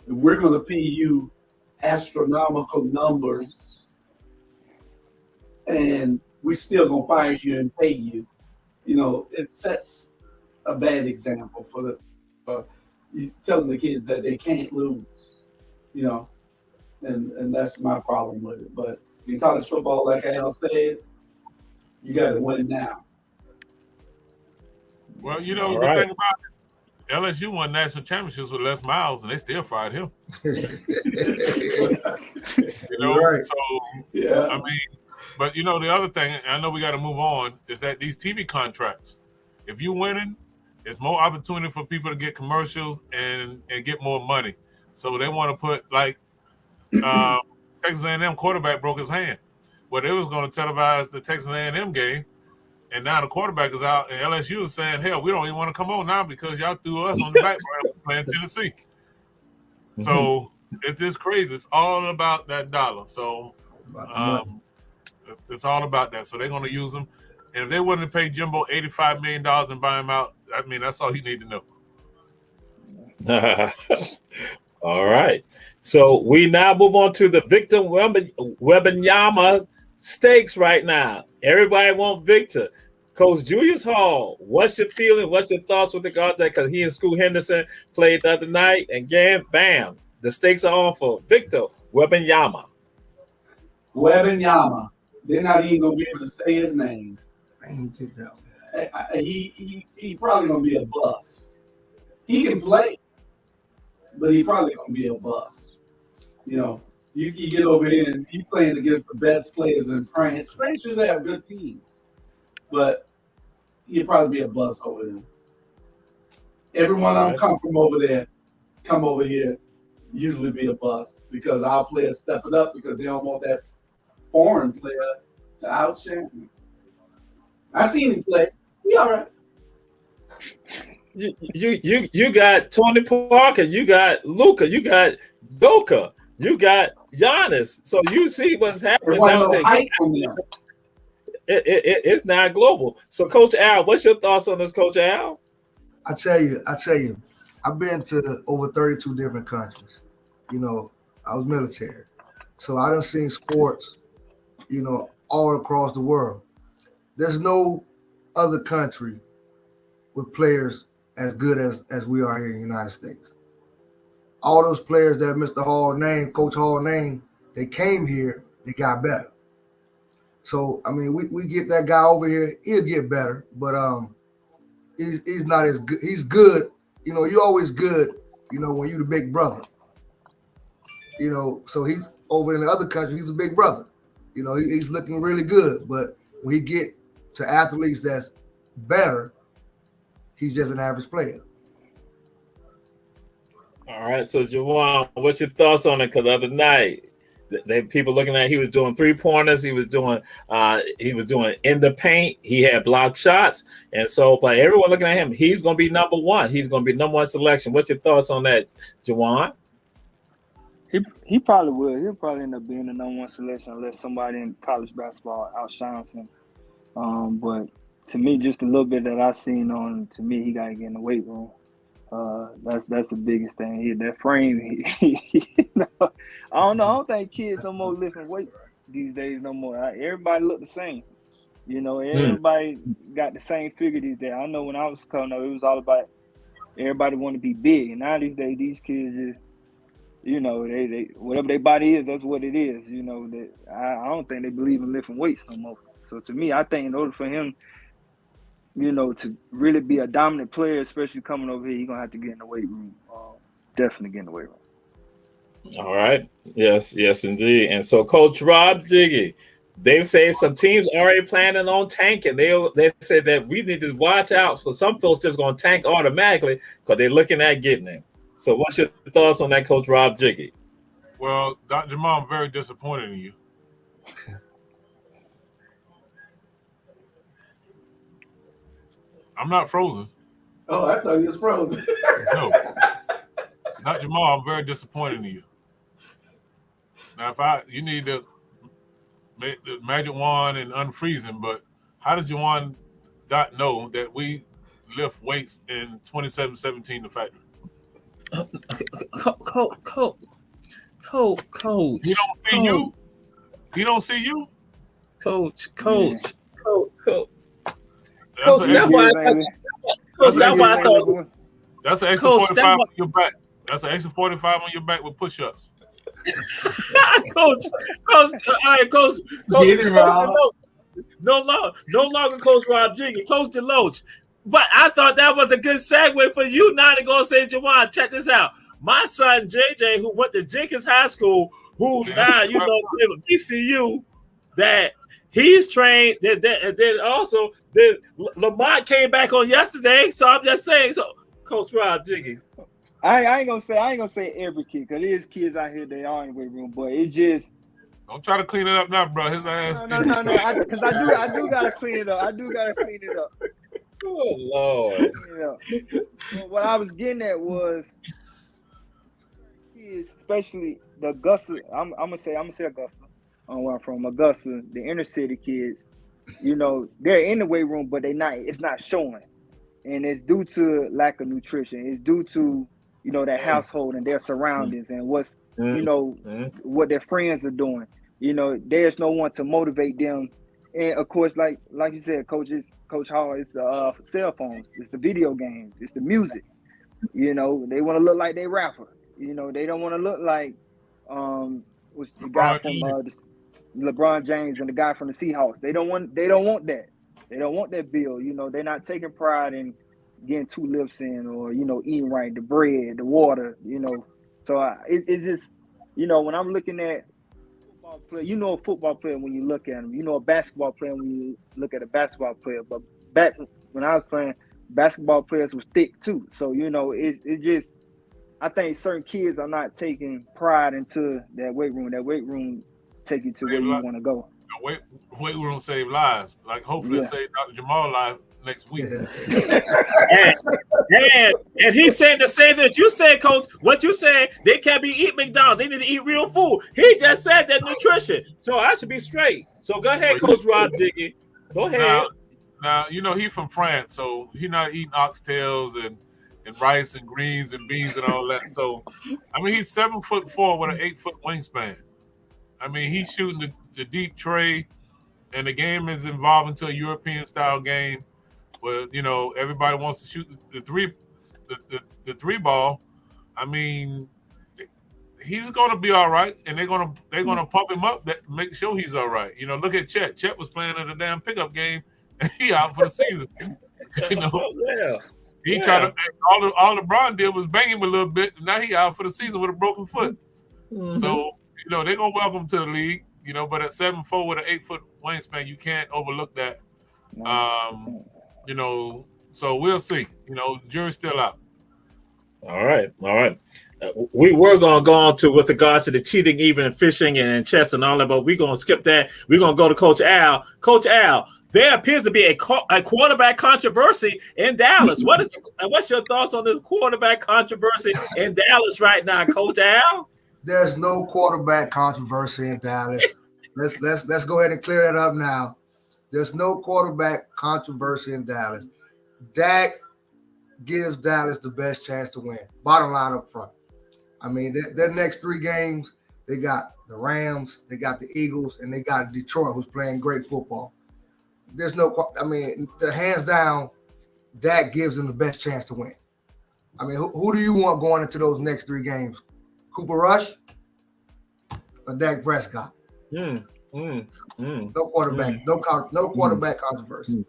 We're going to pay you astronomical numbers, and we still going to fire you and pay you. It sets a bad example for you telling the kids that they can't lose, and that's my problem with it. But in college football, like Al said, you got to win now. Well, the thing about it, LSU won national championships with Les Miles, and they still fired him. Right. So, yeah. But the other thing, I know we got to move on, is that these TV contracts, if you're winning, it's more opportunity for people to get commercials and get more money. So they want to put, like, Texas A&M quarterback broke his hand. Well, they was going to televise the Texas A&M game, and now the quarterback is out, and LSU is saying, hell, we don't even want to come on now because y'all threw us on the back playing Tennessee. So it's just crazy. It's all about that dollar. So it's all about that. So they're going to use them. And if they wouldn't have paid Jimbo $85 million and buy him out, I mean, that's all you need to know. All right. So we now move on to the Victor Wembanyama stakes right now. Everybody want Victor. Coach Julius Hall, what's your feeling? What's your thoughts with regard to that? Because he and Scoot Henderson played the other night, and again, bam, the stakes are on for Victor Wembanyama. Wembanyama. They're not even gonna be able to say his name. I ain't get that one. He probably gonna be a bust. He can play, but he probably gonna be a bust. You know, you get over here and he playing against the best players in France. France usually have good teams, but he'll probably be a bust over there. Everyone I come from over there, come over here, usually be a bust because our players step it up because they don't want that foreign player to outshine him. I seen him play. He all right. You got Tony Parker, you got Luka, you got Joker, you got Giannis. So you see what's happening now. It's now global. So Coach Al, what's your thoughts on this, Coach Al? I tell you, I've been to over 32 different countries. You know, I was military. So I done seen sports, you know, all across the world. There's no other country with players as good as we are here in the United States. All those players that Mr. Hall named, Coach Hall named, they came here, they got better. So, I mean, we get that guy over here, he'll get better, but he's not as good. He's good. You know, you're always good, you know, when you're the big brother. You know, so he's over in the other country, he's a big brother. You know, he's looking really good, but when he get to athletes that's better, he's just an average player. All right, so Juwan, what's your thoughts on it? Because the other night, people looking at he was doing 3-pointers, he was doing in the paint, he had blocked shots, and so but everyone looking at him, he's going to be number one. He's going to be number one selection. What's your thoughts on that, Juwan? He probably will. He'll probably end up being the number one selection unless somebody in college basketball outshines him. But to me, just a little bit that I seen on, to me, he got to get in the weight room. That's the biggest thing. That frame. I don't know. I don't think kids no more lifting weights these days no more. Everybody look the same. You know, everybody got the same figure these days. I know when I was coming up, it was all about everybody want to be big, and now these days these kids just, you know, they whatever their body is, that's what it is. You know, that I don't think they believe in lifting weights no more. So to me, I think in order for him, you know, to really be a dominant player, especially coming over here, he's gonna have to get in the weight room. Definitely get in the weight room. All right. Yes, indeed. And so Coach Rob Jiggy, they say some teams already planning on tanking. They said that we need to watch out for some folks just gonna tank automatically because they're looking at getting him. So what's your thoughts on that, Coach Rob Jiggy? Well, Dr. Jamal, I'm very disappointed in you. I'm not frozen. Oh, I thought you was frozen. No. Dr. Jamal, I'm very disappointed in you. Now, you need to make the magic wand and unfreeze him, but how does Juwan not know that we lift weights in 27-17 the factory? Coach. He don't see you. He don't see you. Coach. That's an extra 45 on your back. That's an extra 45 on your back with push-ups. Coach. All right, Coach. No longer Coach Rob Jiggy, Coach DeLoach. But I thought that was a good segue for you now to go say, Juwan, check this out. My son JJ, who went to Jenkins High School, who now you know VCU, that he's trained. Then also Lamont came back on yesterday. So I'm just saying. So Coach Rob Jiggy. I ain't gonna say every kid, because there's kids out here they are in the weight room, but it just don't try to clean it up now, bro. His ass. No. Because I do gotta clean it up. Oh Lord. You know, what I was getting at was kids, especially the Augusta. I'm gonna say Augusta. Where I'm from, Augusta, the inner city kids. you know, they're in the weight room, but it's not showing. And it's due to lack of nutrition. It's due to, you know, that household and their surroundings and what's, you know, what their friends are doing. You know, there's no one to motivate them. And of course, like you said, Coach Hall, it's the cell phones, it's the video games, it's the music. You know, they want to look like they rapper. You know, they don't want to look like what's the guy from LeBron James and the guy from the Seahawks. They don't want that. They don't want that bill. You know, they're not taking pride in getting 2 lips in or, you know, eating right, the bread, the water, you know. So it's just, you know, when I'm looking at football player, you know a football player when you look at him. You know a basketball player when you look at a basketball player. But back when I was playing, basketball players was thick too. So, you know, it's just, I think certain kids are not taking pride into that weight room. That weight room take you to where you want to go. Weight room save lives. Like hopefully save Dr. Jamal's life next week. And he's saying the same thing that you said, Coach. What you said, they can't be eating McDonald's. They need to eat real food. He just said that nutrition. So I should be straight. So go ahead, Coach Rob Jiggy. Go ahead. Now, you know, he's from France, so he's not eating oxtails and rice and greens and beans and all that. So, I mean, he's 7'4" with an 8-foot wingspan. I mean, he's shooting the deep tray, and the game is evolving to a European-style game where, you know, everybody wants to shoot the three ball. I mean, he's going to be all right, and they're going to pump him up, make sure he's all right. You know, look at Chet. Chet was playing in a damn pickup game, and he out for the season. You know, he tried to all LeBron did was bang him a little bit, and now he out for the season with a broken foot. Mm-hmm. So, you know, they're going to welcome him to the league. You know, but at 7'4" with an 8-foot wingspan, you can't overlook that. You know, so we'll see. You know, the jury's still out. All right. We were going to go on to with regards to the cheating, even fishing and chess and all that, but we're going to skip that. We're going to go to Coach Al. Coach Al, there appears to be a quarterback controversy in Dallas. What's your thoughts on this quarterback controversy in Dallas right now, Coach Al? There's no quarterback controversy in Dallas. Let's go ahead and clear that up now. There's no quarterback controversy in Dallas. Dak gives Dallas the best chance to win. Bottom line up front. I mean, their next 3 games, they got the Rams, they got the Eagles, and they got Detroit, who's playing great football. There's no, I mean, hands down, Dak gives them the best chance to win. I mean, who do you want going into those next 3 games? Cooper Rush or Dak Prescott? No quarterback, no quarterback controversy.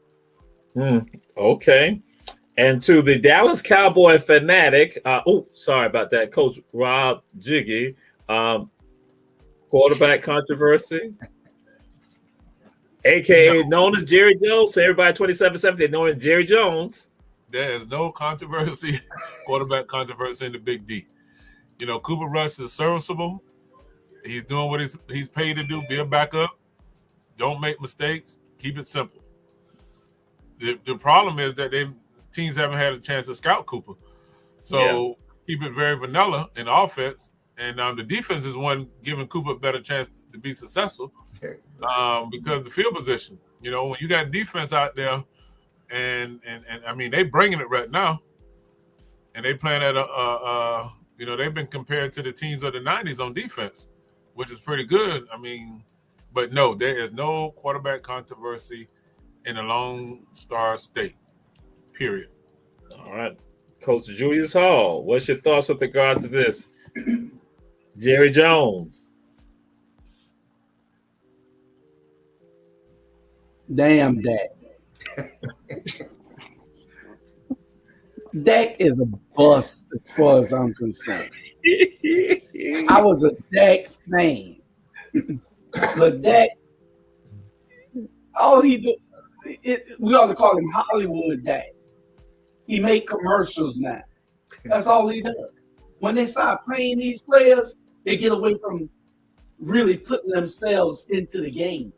Okay. And to the Dallas Cowboy fanatic, sorry about that, Coach Rob Jiggy, quarterback controversy, aka known as Jerry Jones. So everybody 27-7, they know him as Jerry Jones. There is no controversy, quarterback controversy in the Big D. You know, Cooper Rush is serviceable. He's doing what he's paid to do, be a backup. Don't make mistakes. Keep it simple. The problem is that teams haven't had a chance to scout Cooper. So keep it very vanilla in offense. And the defense is one giving Cooper a better chance to be successful because the field position. You know, when you got defense out there, and I mean, they bringing it right now. And they playing at you know, they've been compared to the teams of the 90s on defense, which is pretty good. I mean, but no, there is no quarterback controversy in a Lone Star State, period. All right. Coach Julius Hall, what's your thoughts with regards to this? Jerry Jones. Damn Dak. Dak is a bust as far as I'm concerned. I was a Dak fan. But Dak, all he do, we ought to call him Hollywood Dak. He make commercials now. That's all he does. When they start playing these players, they get away from really putting themselves into the game.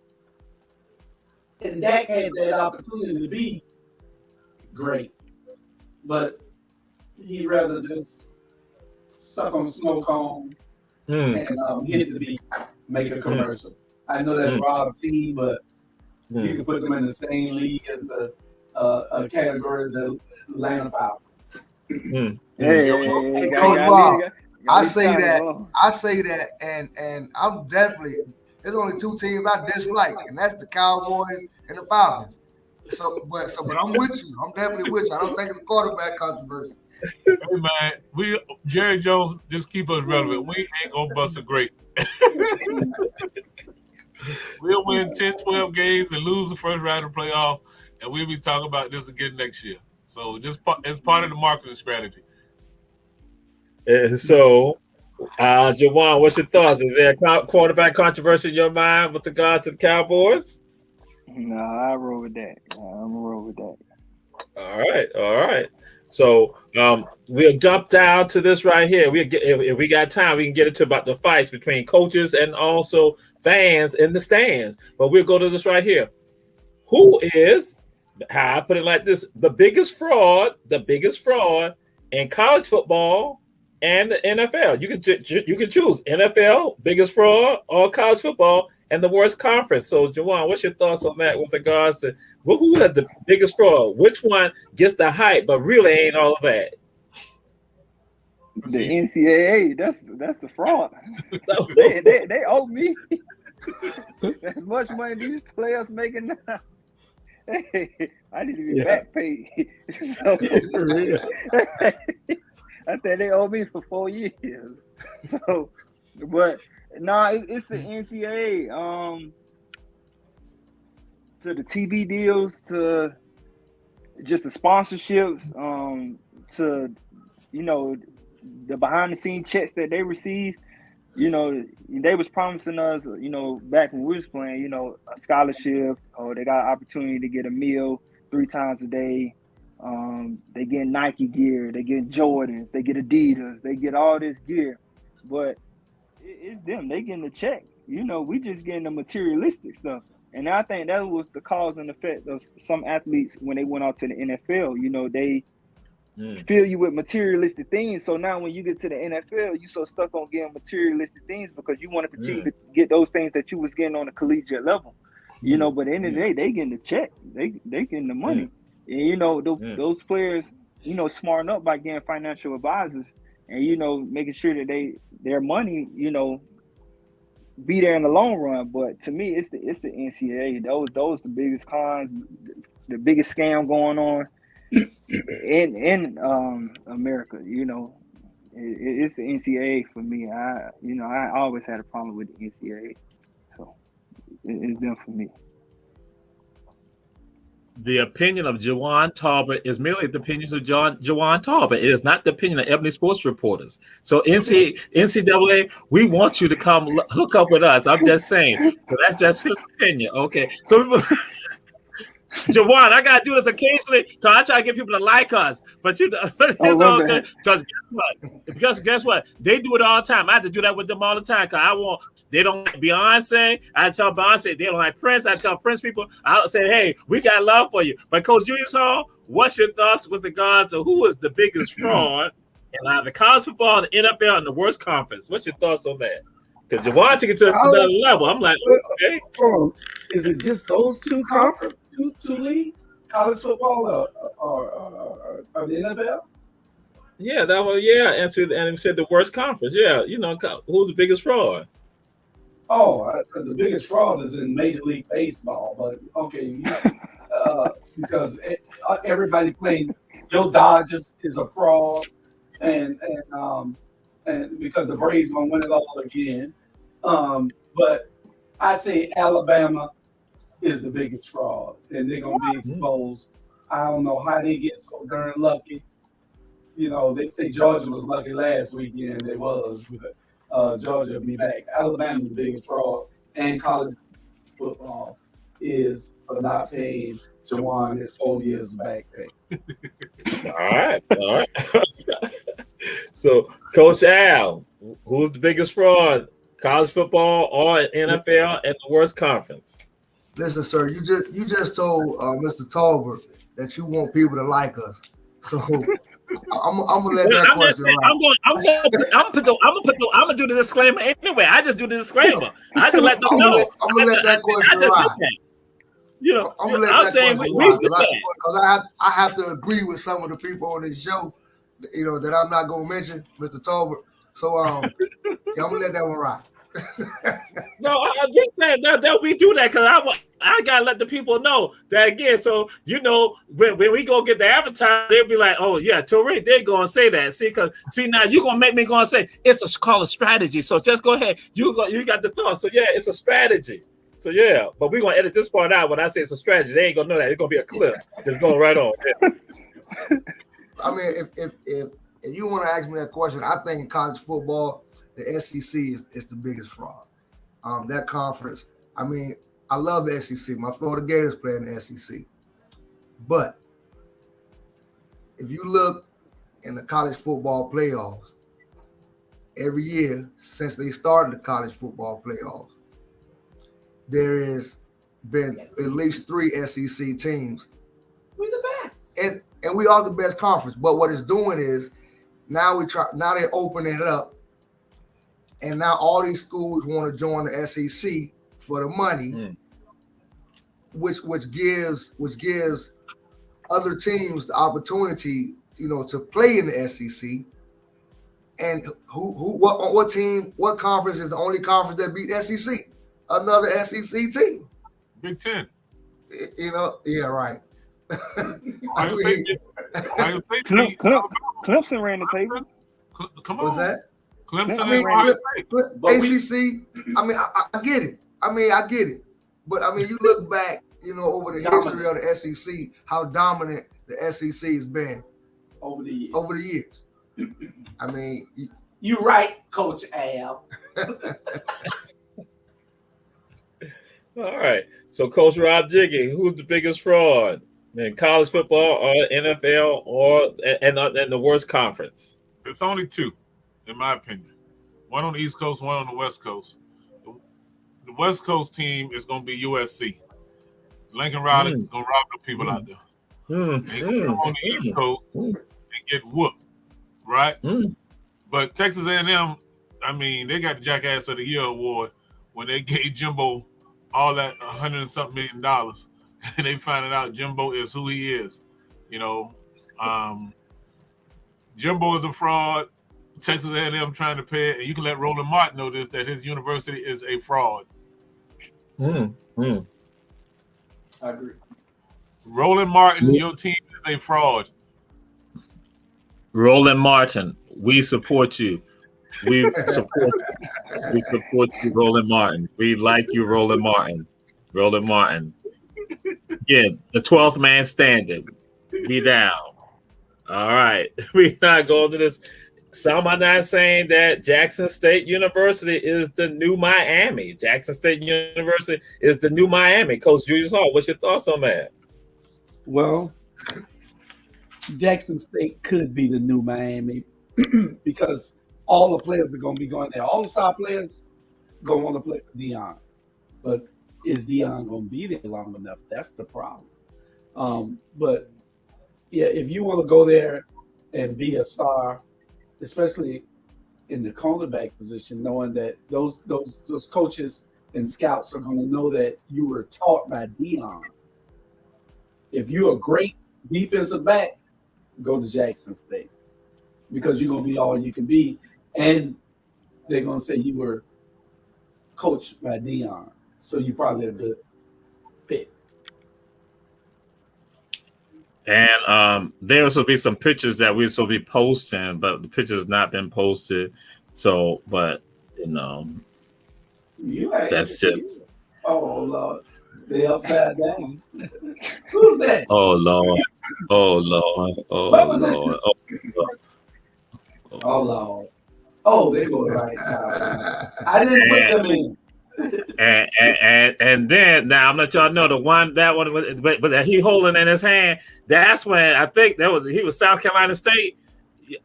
And Dak had that opportunity to be great. But he'd rather just suck on snow cones and hit the beat, make a commercial. I know that's Rob's team, but You can put them in the same league as the categories of Atlanta Falcons. Hey, Hey, Coach Rob, I say that, and I'm definitely. There's only two teams I dislike, and that's the Cowboys and the Falcons. But I'm with you. I'm definitely with you. I don't think it's a quarterback controversy. Hey man, Jerry Jones just keep us relevant. We ain't gonna bust a grape. We'll win 10, 12 games and lose the first round of the playoff, and we'll be talking about this again next year. So just it's part of the marketing strategy. And so, Jawan, what's your thoughts? Is there a quarterback controversy in your mind with regard to the Cowboys? No, I roll with that. I'm gonna roll with that. All right. So we'll jump down to this right here. If we got time, we can get into about the fights between coaches and also fans in the stands. But we'll go to this right here. Who is, how I put it like this, the biggest fraud in college football and the NFL? You can choose NFL, biggest fraud, or college football and the worst conference. So, Jawan, what's your thoughts on that with regards to who had the biggest fraud? Which one gets the hype, but really ain't all of that? The NCAA, that's the fraud. they owe me as much money these players making now. Hey, I need to be back paid. So, I think they owe me for 4 years. So, but it's the NCAA. To the TV deals, to just the sponsorships, to the behind the scenes checks that they receive. They was promising us, back when we was playing, a scholarship, or they got an opportunity to get a meal 3 times a day. They get Nike gear, they get Jordans, they get Adidas, they get all this gear, but it's them. They getting the check. We just getting the materialistic stuff. And I think that was the cause and effect of some athletes when they went out to the NFL. They fill you with materialistic things. So now when you get to the NFL, you so stuck on getting materialistic things because you want to continue to get those things that you was getting on a collegiate level. But at the end of the day, they getting the check. They getting the money. And those players, smarten up by getting financial advisors and making sure that their money, be there in the long run. But to me, it's the NCAA. Those the biggest cons, the biggest scam going on in America. It's the NCAA for me. I always had a problem with the NCAA, so it's them for me. The opinion of Jawan Talbot is merely the opinions of Jawan Talbot. It is not the opinion of Ebony sports reporters. So NCAA, we want you to come hook up with us. I'm just saying. So that's just his opinion. Okay. So Jawan, I gotta do this occasionally because I try to get people to like us. But it's all good. Because guess what? They do it all the time. I have to do that with them all the time because they don't like Beyonce. I tell Beyonce they don't like Prince. I tell Prince people, I'll say, hey, we got love for you. But Coach Julius Hall, what's your thoughts with regards to who is the biggest fraud in the college football, the NFL, and the worst conference? What's your thoughts on that? Because Jawan took it to another level. I'm like, okay. Is it just those two conferences? Two leagues, college football or the NFL? Yeah, that was and he said the worst conference. Yeah, who's the biggest fraud? Oh, the biggest fraud is in Major League Baseball, but okay, because everybody playing your Dodgers is a fraud, and because the Braves gonna win it all again. But I say Alabama is the biggest fraud, and they're gonna be exposed. I don't know how they get so darn lucky. They say Georgia was lucky last weekend. It was, but Georgia will be back. Alabama, the biggest fraud, and college football is for not paying Jawan his 4 years of back pay. All right. So, Coach Al, who's the biggest fraud, college football or NFL, and the worst conference? Listen, sir, you just told Mr. Talbot that you want people to like us. So I'm gonna let that question ride. I'm gonna do the disclaimer anyway. I just do the disclaimer. I just let them know. I'm gonna let that question ride. You know, I'm gonna let I'm that saying question we rock do that. because I have to agree with some of the people on this show, you know, that I'm not gonna mention, Mr. Tolbert. So yeah, I'm gonna let that one rock. No, I'm just saying that we do that because I gotta let the people know that again. So you know, when we go get the advertising, they'll be like, "Oh yeah, Torrey, they're gonna say that." See now you gonna make me gonna say it's called a strategy. So just go ahead. You got the thought. So yeah, it's a strategy. So yeah, but we're gonna edit this part out when I say it's a strategy. They ain't gonna know that. It's gonna be a clip. Just going right on. Yeah. I mean, if you want to ask me that question, I think in college football, the SEC is the biggest fraud. That conference. I mean, I love the SEC. My Florida Gators play in the SEC. But if you look in the college football playoffs, every year since they started the college football playoffs, there has been at least 3 SEC teams. We the best. And we are the best conference. But what it's doing is now they're opening it up. And now all these schools want to join the SEC for the money, which gives other teams the opportunity, you know, to play in the SEC. And what conference is the only conference that beat SEC? Another SEC team. Big Ten. You know, yeah, right. Ohio State beat Clemson ran the table. Come on. What's that? Clemson I mean, and ACC. I mean, I get it. I get it. But I mean, you look back, you know, over the history of the SEC, how dominant the SEC has been over the years. I mean, you're right, Coach Al. All right. So, Coach Rob Jiggy, who's the biggest fraud in college football or NFL or and the worst conference? It's only 2, in my opinion. One on the East Coast, one on the West Coast. The West Coast team is going to be USC. Lincoln Riley is going to rob the people out there. They go on the East Coast and get whooped, right? But Texas A&M, I mean, they got the Jackass of the Year award when they gave Jimbo all that $100 and something million, and they found out Jimbo is who he is. You know, Jimbo is a fraud. Texas A&M trying to pay it, and you can let Roland Martin know this, that his university is a fraud. I agree. Roland Martin, your team is a fraud. Roland Martin, we support you. We support you. We support you, Roland Martin. We like you, Roland Martin. Roland Martin. Yeah, the 12th man standing. Be down. All right. We're not going to this. Some are not saying that Jackson State University is the new Miami. Jackson State University is the new Miami. Coach Julius Hall, what's your thoughts on that? Well, Jackson State could be the new Miami because all the players are going to be going there. All the star players going to want to play for Deion. But is Deion going to be there long enough? That's the problem. But, yeah, if you want to go there and be a star, especially in the cornerback position, knowing that those coaches and scouts are going to know that you were taught by Deion. If you're a great defensive back, go to Jackson State because you're going to be all you can be. And they're going to say you were coached by Deion. So you're probably a good pick. And there will be some pictures that we're supposed to be posting, but the pictures not been posted. So, but, you know, that's just. Oh, Lord. They upside down. Who's that? Oh Lord. Oh Lord. Oh Lord. Oh Lord. Oh, they go right now. I didn't put them in. And then now I'm let y'all know that one, but he holding in his hand. That's when I think he was South Carolina State.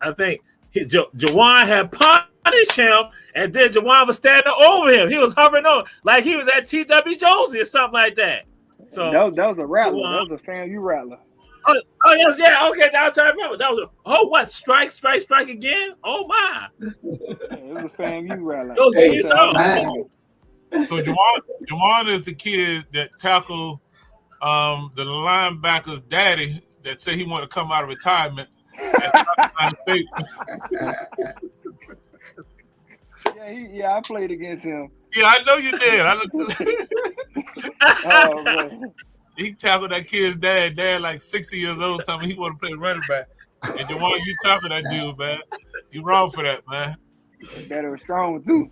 I think Jawan had punished him, and then Jawan was standing over him. He was hovering over like he was at T.W. Josie or something like that. So that was a rattler. That was a FAMU rattler. Oh yes, yeah. Okay, now I'm trying to remember. That was what strike again? Oh my! It was a FAMU rattler. So Jawan is the kid that tackled the linebacker's daddy that said he wanted to come out of retirement at South Carolina State. Yeah, I played against him. Yeah, I know you did. Oh man. He tackled that kid's dad like 60 years old, telling me he want to play running back. And Jawan, you tackled that dude, man. You wrong for that, man. That was strong too.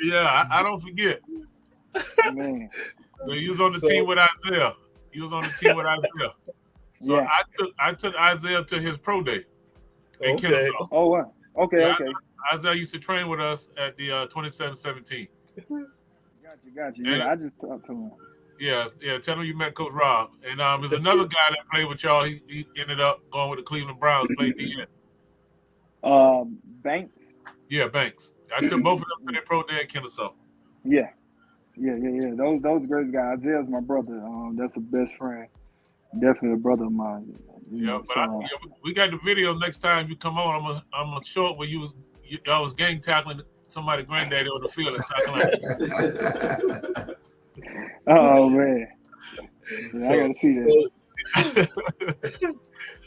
Yeah, I don't forget. Man. When you was on the team with Isaiah. So Yeah. I took Isaiah to his pro day in Kennesaw. Oh wow. Okay, Yeah, okay. Isaiah used to train with us at the 27-17. Got you. Yeah, I just talked to him. Yeah. Tell him you met Coach Rob. And there's another guy that played with y'all. He ended up going with the Cleveland Browns, played DN. Banks. Yeah, Banks. I took both of them to their pro day at Kennesaw. Yeah. Those great guys. Isaiah's my brother. That's a best friend. Definitely a brother of mine. Yeah, but we got the video next time you come on. I'm gonna show it where y'all was gang tackling somebody's granddaddy on the field in South Carolina. Oh man. Yeah, I gotta see that.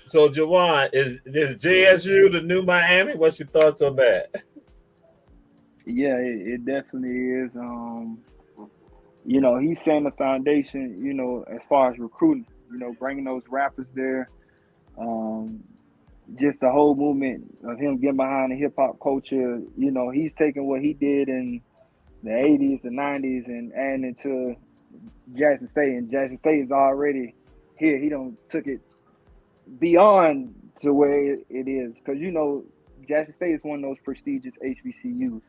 So Jawan, is JSU the new Miami? What's your thoughts on that? Yeah, it definitely is. He's setting the foundation, as far as recruiting, bringing those rappers there. Just the whole movement of him getting behind the hip hop culture. He's taking what he did in the 80s, the 90s, and adding it to Jackson State. And Jackson State is already here. He took it beyond to where it is. Because, Jackson State is one of those prestigious HBCUs,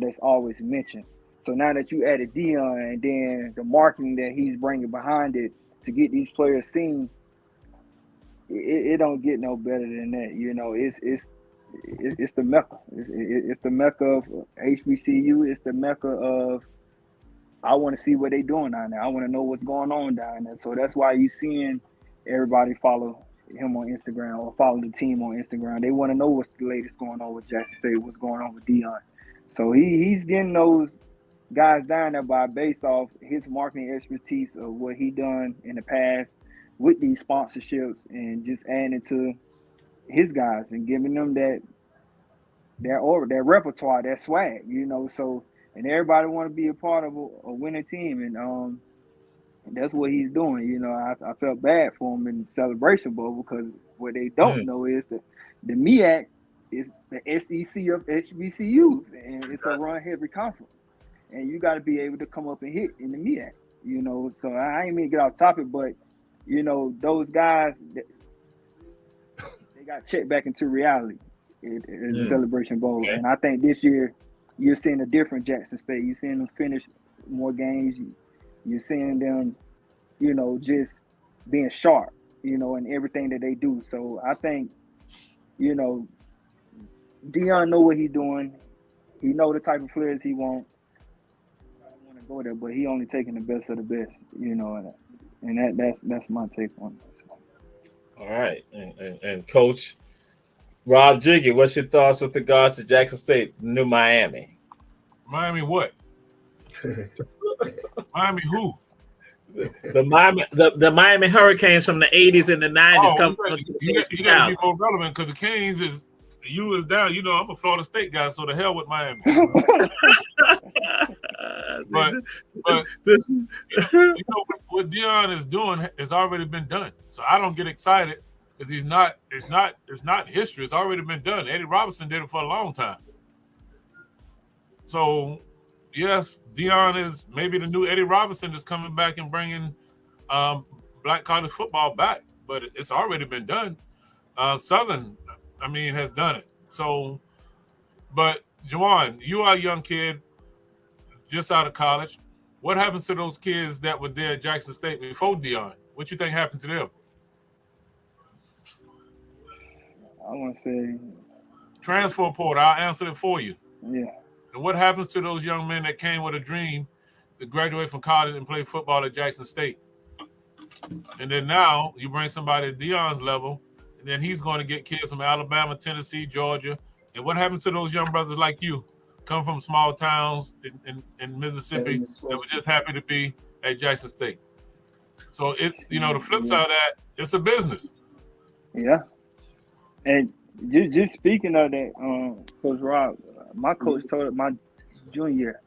that's always mentioned. So now that you added Dion and then the marketing that he's bringing behind it to get these players seen, it don't get no better than that. It's the Mecca. It's the Mecca of HBCU. It's the Mecca of I want to see what they're doing down there. I want to know what's going on down there. So that's why you're seeing everybody follow him on Instagram or follow the team on Instagram. They want to know what's the latest going on with Jackson State, what's going on with Dion. So he's getting those guys down there based off his marketing expertise of what he done in the past with these sponsorships and just adding to his guys and giving them that repertoire, that swag, so and everybody want to be a part of a winning team, and that's what he's doing. I felt bad for him in the Celebration Bowl because what they don't know is that the MEAC is the SEC of HBCUs, and it's a run-heavy conference, and you got to be able to come up and hit in the MEAC. So I ain't mean to get off topic, but those guys, they got checked back into reality in the Celebration Bowl, and I think this year you're seeing a different Jackson State. You're seeing them finish more games. You're seeing them, just being sharp, in everything that they do. So I think, Dion know what he's doing. He know the type of players he wants. I don't want to go there, but he only taking the best of the best, and that's my take on this. All right, and Coach Rob Jiggy, what's your thoughts with regards to Jackson State, new Miami? Miami what? Miami who? The Miami Hurricanes from the 80s and the 90s. You got to be more relevant because the Canes is down. I'm a Florida State guy, so the hell with Miami. but what Dion is doing has already been done. So I don't get excited because it's not history. It's already been done. Eddie Robinson did it for a long time. So yes, Dion is maybe the new Eddie Robinson is coming back and bringing black college football back, but it's already been done. Southern, has done it. So, but Jawan, you are a young kid, just out of college. What happens to those kids that were there at Jackson State before Dion? What you think happened to them? I want to say transfer portal. I'll answer it for you. Yeah. And what happens to those young men that came with a dream to graduate from college and play football at Jackson State? And then now you bring somebody at Dion's level, and then he's going to get kids from Alabama, Tennessee, Georgia. And what happens to those young brothers like you come from small towns in Mississippi that were just happy to be at Jackson State. So the flip side of that, it's a business. Yeah. And just speaking of that, Coach Rob, my coach told it my junior year,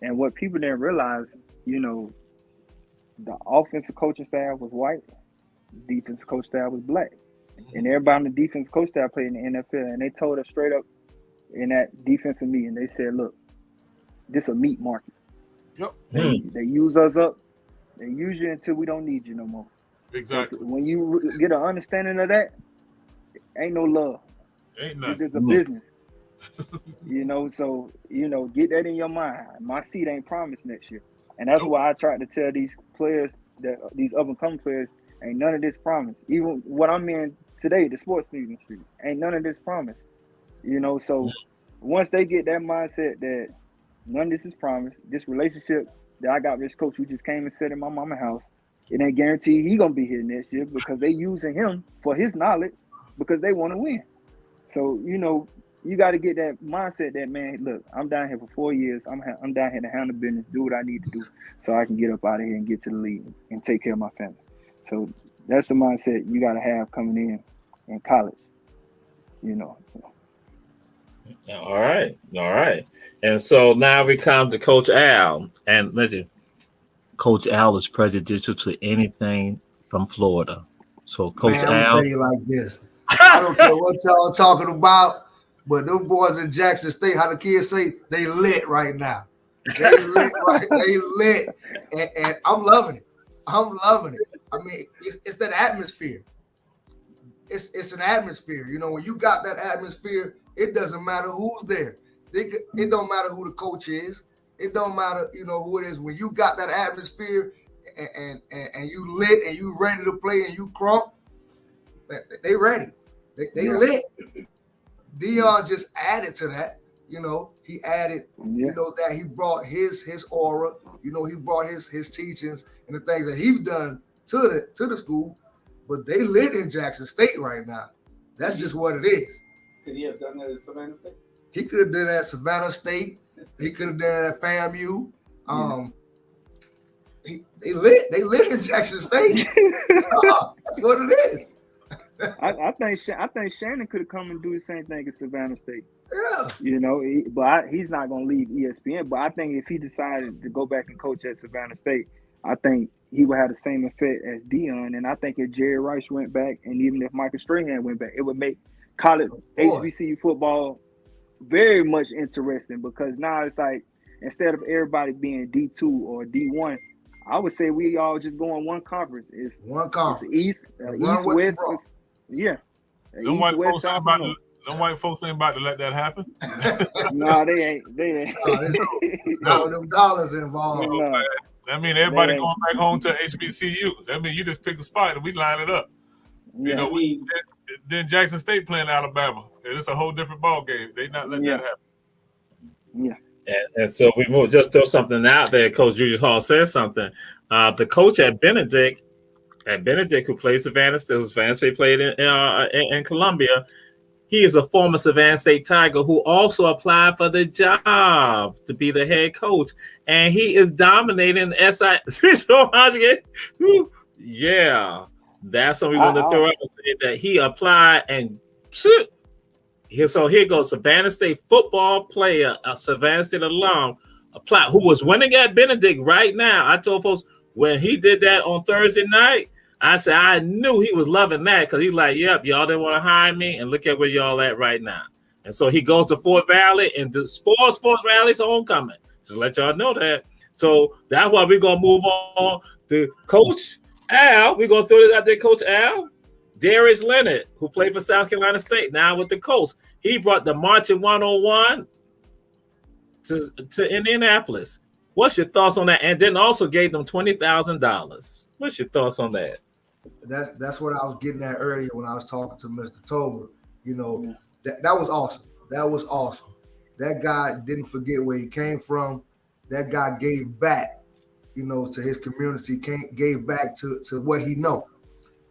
and what people didn't realize, the offensive coaching staff was white, defensive coach staff was black, and everybody on the defensive coach staff played in the NFL, and they told us straight up in that defensive meeting, they said, "Look, this a meat market. Yep. They use us up, they use you until we don't need you no more." Exactly. So when you get an understanding of that, ain't no love. Ain't nothing. It's a business. So get that in your mind. My seat ain't promised next year. And that's why I try to tell these players, these up and coming players, ain't none of this promised. Even what I'm in today, the sports industry, ain't none of this promised. So once they get that mindset that none of this is promised, this relationship that I got with this coach who just came and sat in my mama's house, it ain't guaranteed he gonna be here next year because they using him for his knowledge because they want to win. So you got to get that mindset that, man, look, I'm down here for 4 years. I'm down here to handle business, do what I need to do, so I can get up out of here and get to the league and take care of my family. So that's the mindset you got to have coming in college. All right. And so now we come to Coach Al, and listen, Coach Al is prejudicial to anything from Florida. So Coach Man, I'm Al, gonna tell you like this. I don't care what y'all talking about, but them boys in Jackson State, how the kids say, they lit right now. They lit, right? They lit, and I'm loving it. I'm loving it. I mean, it's that atmosphere. It's an atmosphere. When you got that atmosphere, it doesn't matter who's there. It don't matter who the coach is. It don't matter, who it is. When you got that atmosphere and you lit and you ready to play and you crump, they ready. They lit. Dion just added to that. He added, that he brought his aura. He brought his teachings and the things that he's done to the school. But they lit in Jackson State right now. That's just what it is. Could he have done that at Savannah State? He could have done that at Savannah State. He could have done that at FAMU. They lit in Jackson State. That's what it is. I think Shannon could have come and do the same thing at Savannah State. Yeah. But he's not going to leave ESPN. But I think if he decided to go back and coach at Savannah State, I think he would have the same effect as Dion. And I think if Jerry Rice went back, and even if Michael Strahan went back, it would make college HBCU football very much interesting, because now it's like, instead of everybody being D2 or D1, I would say we all just go in one conference. It's one conference. It's East, West. Yeah. Them white folks ain't about to let that happen. No, they ain't. No, them dollars involved. No. That mean everybody going back home to HBCU. That mean you just pick a spot and we line it up. Yeah. Then Jackson State playing Alabama. It's a whole different ball game. They not letting that happen. Yeah. And so we will just throw something out there. Coach Julius Hall says something. The coach at Benedict, who plays Savannah State, played in Columbia. He is a former Savannah State Tiger who also applied for the job to be the head coach, and he is dominating SI. Yeah, that's what we want to throw out and say that he applied and. So here goes Savannah State football player, a Savannah State alum, who was winning at Benedict right now. I told folks when he did that on Thursday night, I said I knew he was loving that, because he's like, yep, y'all didn't want to hire me, and look at where y'all at right now. And so he goes to Fort Valley and spoils Fort Valley's homecoming. Just let y'all know that. So that's why we're going to move on to Coach Al. We're going to throw this out there, Coach Al. Darius Leonard, who played for South Carolina State, now with the Colts. He brought the Marching 101 to Indianapolis. What's your thoughts on that? And then also gave them $20,000. What's your thoughts on that? That's what I was getting at earlier when I was talking to Mr. Tober. That was awesome. That was awesome. That guy didn't forget where he came from. That guy gave back, to his community, gave back to what he know.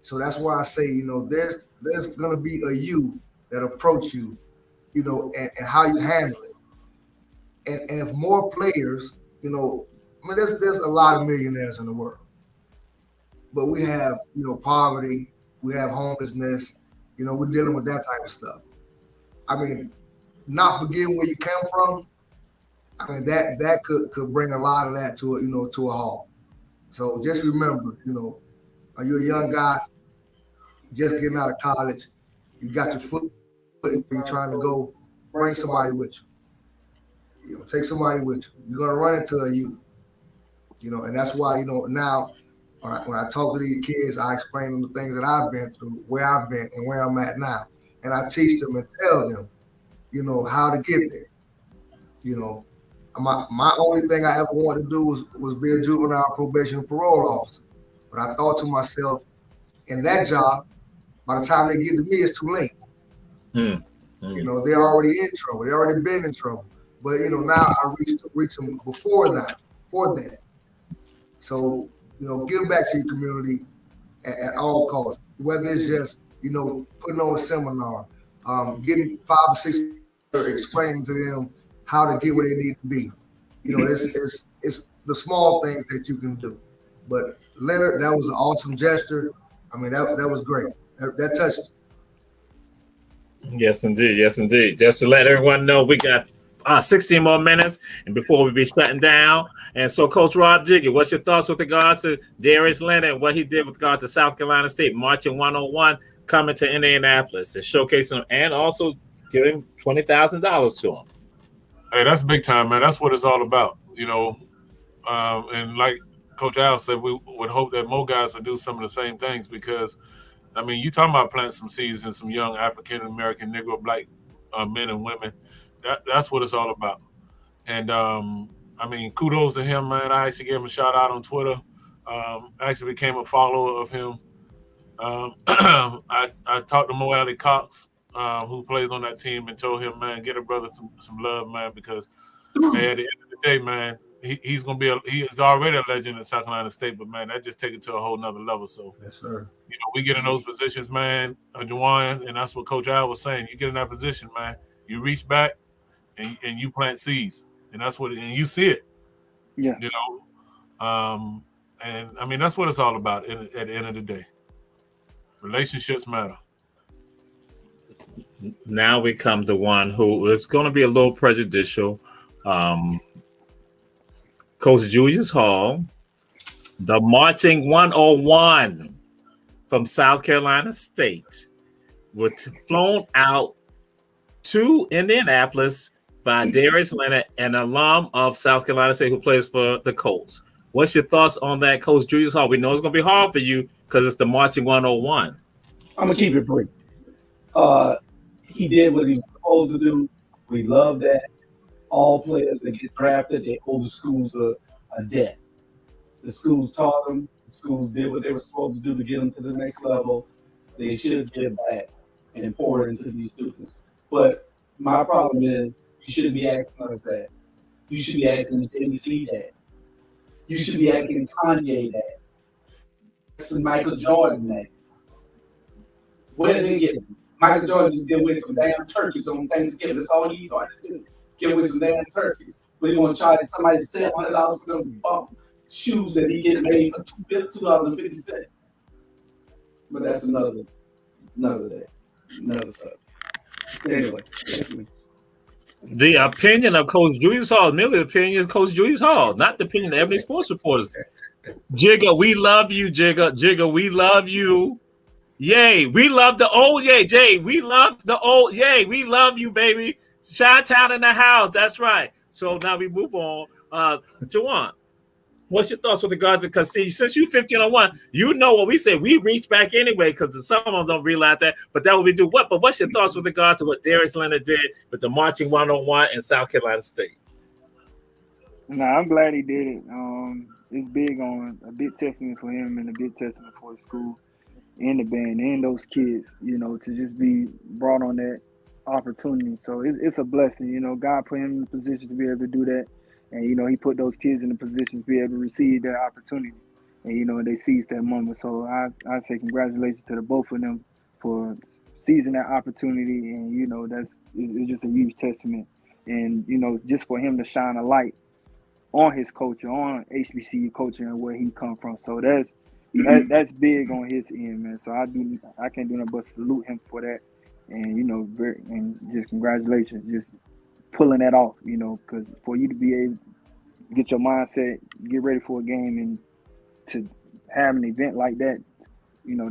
So that's why I say, there's gonna be a you that approach you, and how you handle it. And if more players, I mean, there's a lot of millionaires in the world, but we have, poverty, we have homelessness, we're dealing with that type of stuff. I mean, not forgetting where you came from. I mean, that could bring a lot of that to to a halt. So just remember, you're a young guy, just getting out of college, you got your foot, you're trying to go, bring somebody with you. Take somebody with you. You're gonna run into a youth, and that's why now when I talk to these kids, I explain them the things that I've been through, where I've been, and where I'm at now, and I teach them and tell them, how to get there. You know, my only thing I ever wanted to do was be a juvenile probation and parole officer, but I thought to myself, in that job, by the time they get to me, it's too late. They're already in trouble. They already been in trouble. But now I reach them before that. So give back to your community at all costs. Whether it's just putting on a seminar, getting 5 or 6 explaining to them how to get where they need to be. It's the small things that you can do. But Leonard, that was an awesome gesture. I mean, that was great. That touched. Yes, indeed. Yes, indeed. Just to let everyone know, we got 16 more minutes, and before we be shutting down. And so, Coach Rob Jiggy, what's your thoughts with regards to Darius Leonard and what he did with regards to South Carolina State marching 101 coming to Indianapolis and showcasing him and also giving $20,000 to him? Hey, that's big time, man. That's what it's all about, and like Coach Al said, we would hope that more guys would do some of the same things because, I mean, you talking about planting some seeds in some young African American, Negro, Black men and women. That's what it's all about. And I mean, kudos to him, man. I actually gave him a shout out on Twitter. I actually became a follower of him. I talked to Mo Alley Cox, who plays on that team, and told him, man, get a brother some love, man, because hey, at the end of the day, man, he's gonna be he is already a legend at South Carolina State, but man, that just take it to a whole nother level. So yes, sir. We get in those positions, man, Juwan, and that's what Coach Al was saying. You get in that position, man, you reach back and you plant seeds, and that's what and you see it. Yeah. And I mean that's what it's all about at the end of the day. Relationships matter. Now we come to one who is going to be a little prejudicial. Coach Julius Hall, the marching 101 from South Carolina State, was flown out to Indianapolis by Darius Leonard, an alum of South Carolina State who plays for the Colts. What's your thoughts on that, Coach Julius Hall? We know it's going to be hard for you because it's the marching 101. I'm going to keep it brief. He did what he was supposed to do. We love that. All players that get drafted, they owe the schools a debt. The schools taught them. The schools did what they were supposed to do to get them to the next level. They should give back and pour into these students. But my problem is you shouldn't be asking us that. You should be asking the Tennessee that. You should be asking Kanye that. Asking Michael Jordan that. What did they get? Michael Jordan just give away some damn turkeys on Thanksgiving. That's all he wanted to do. Give away some damn turkeys. But you want to charge somebody $700 for them bum shoes that he get made for $2.50. But that's another day, another subject. Anyway, that's me. The opinion of Coach Julius Hall, merely the opinion of Coach Julius Hall, not the opinion of Ebony Sports Reporters. Jigga, we love you, Jigga. Jigga, we love you. Yay, we love the old Yay. Jay, we love the old Yay. We love you, baby. Chi-Town in the house. That's right. So now we move on. Juwan, what's your thoughts with regards to, because see, since you're 1501, you know what we say. We reach back anyway because some of them don't realize that, but that what we do. But what's your thoughts with regards to what Darius Leonard did with the marching 101 in South Carolina State? I'm glad he did it. It's big on a big testament for him and a big testament for the school and the band and those kids, to just be brought on that opportunity. So it's a blessing, God put him in the position to be able to do that. And, he put those kids in the position to be able to receive that opportunity. And, they seized that moment. So I say congratulations to the both of them for seizing that opportunity. And, it's just a huge testament and just for him to shine a light on his culture, on HBCU culture, and where he come from. So that's big on his end, man. So I can't do nothing but salute him for that, and and just congratulations, just pulling that off, because for you to be able to get your mindset, get ready for a game, and to have an event like that,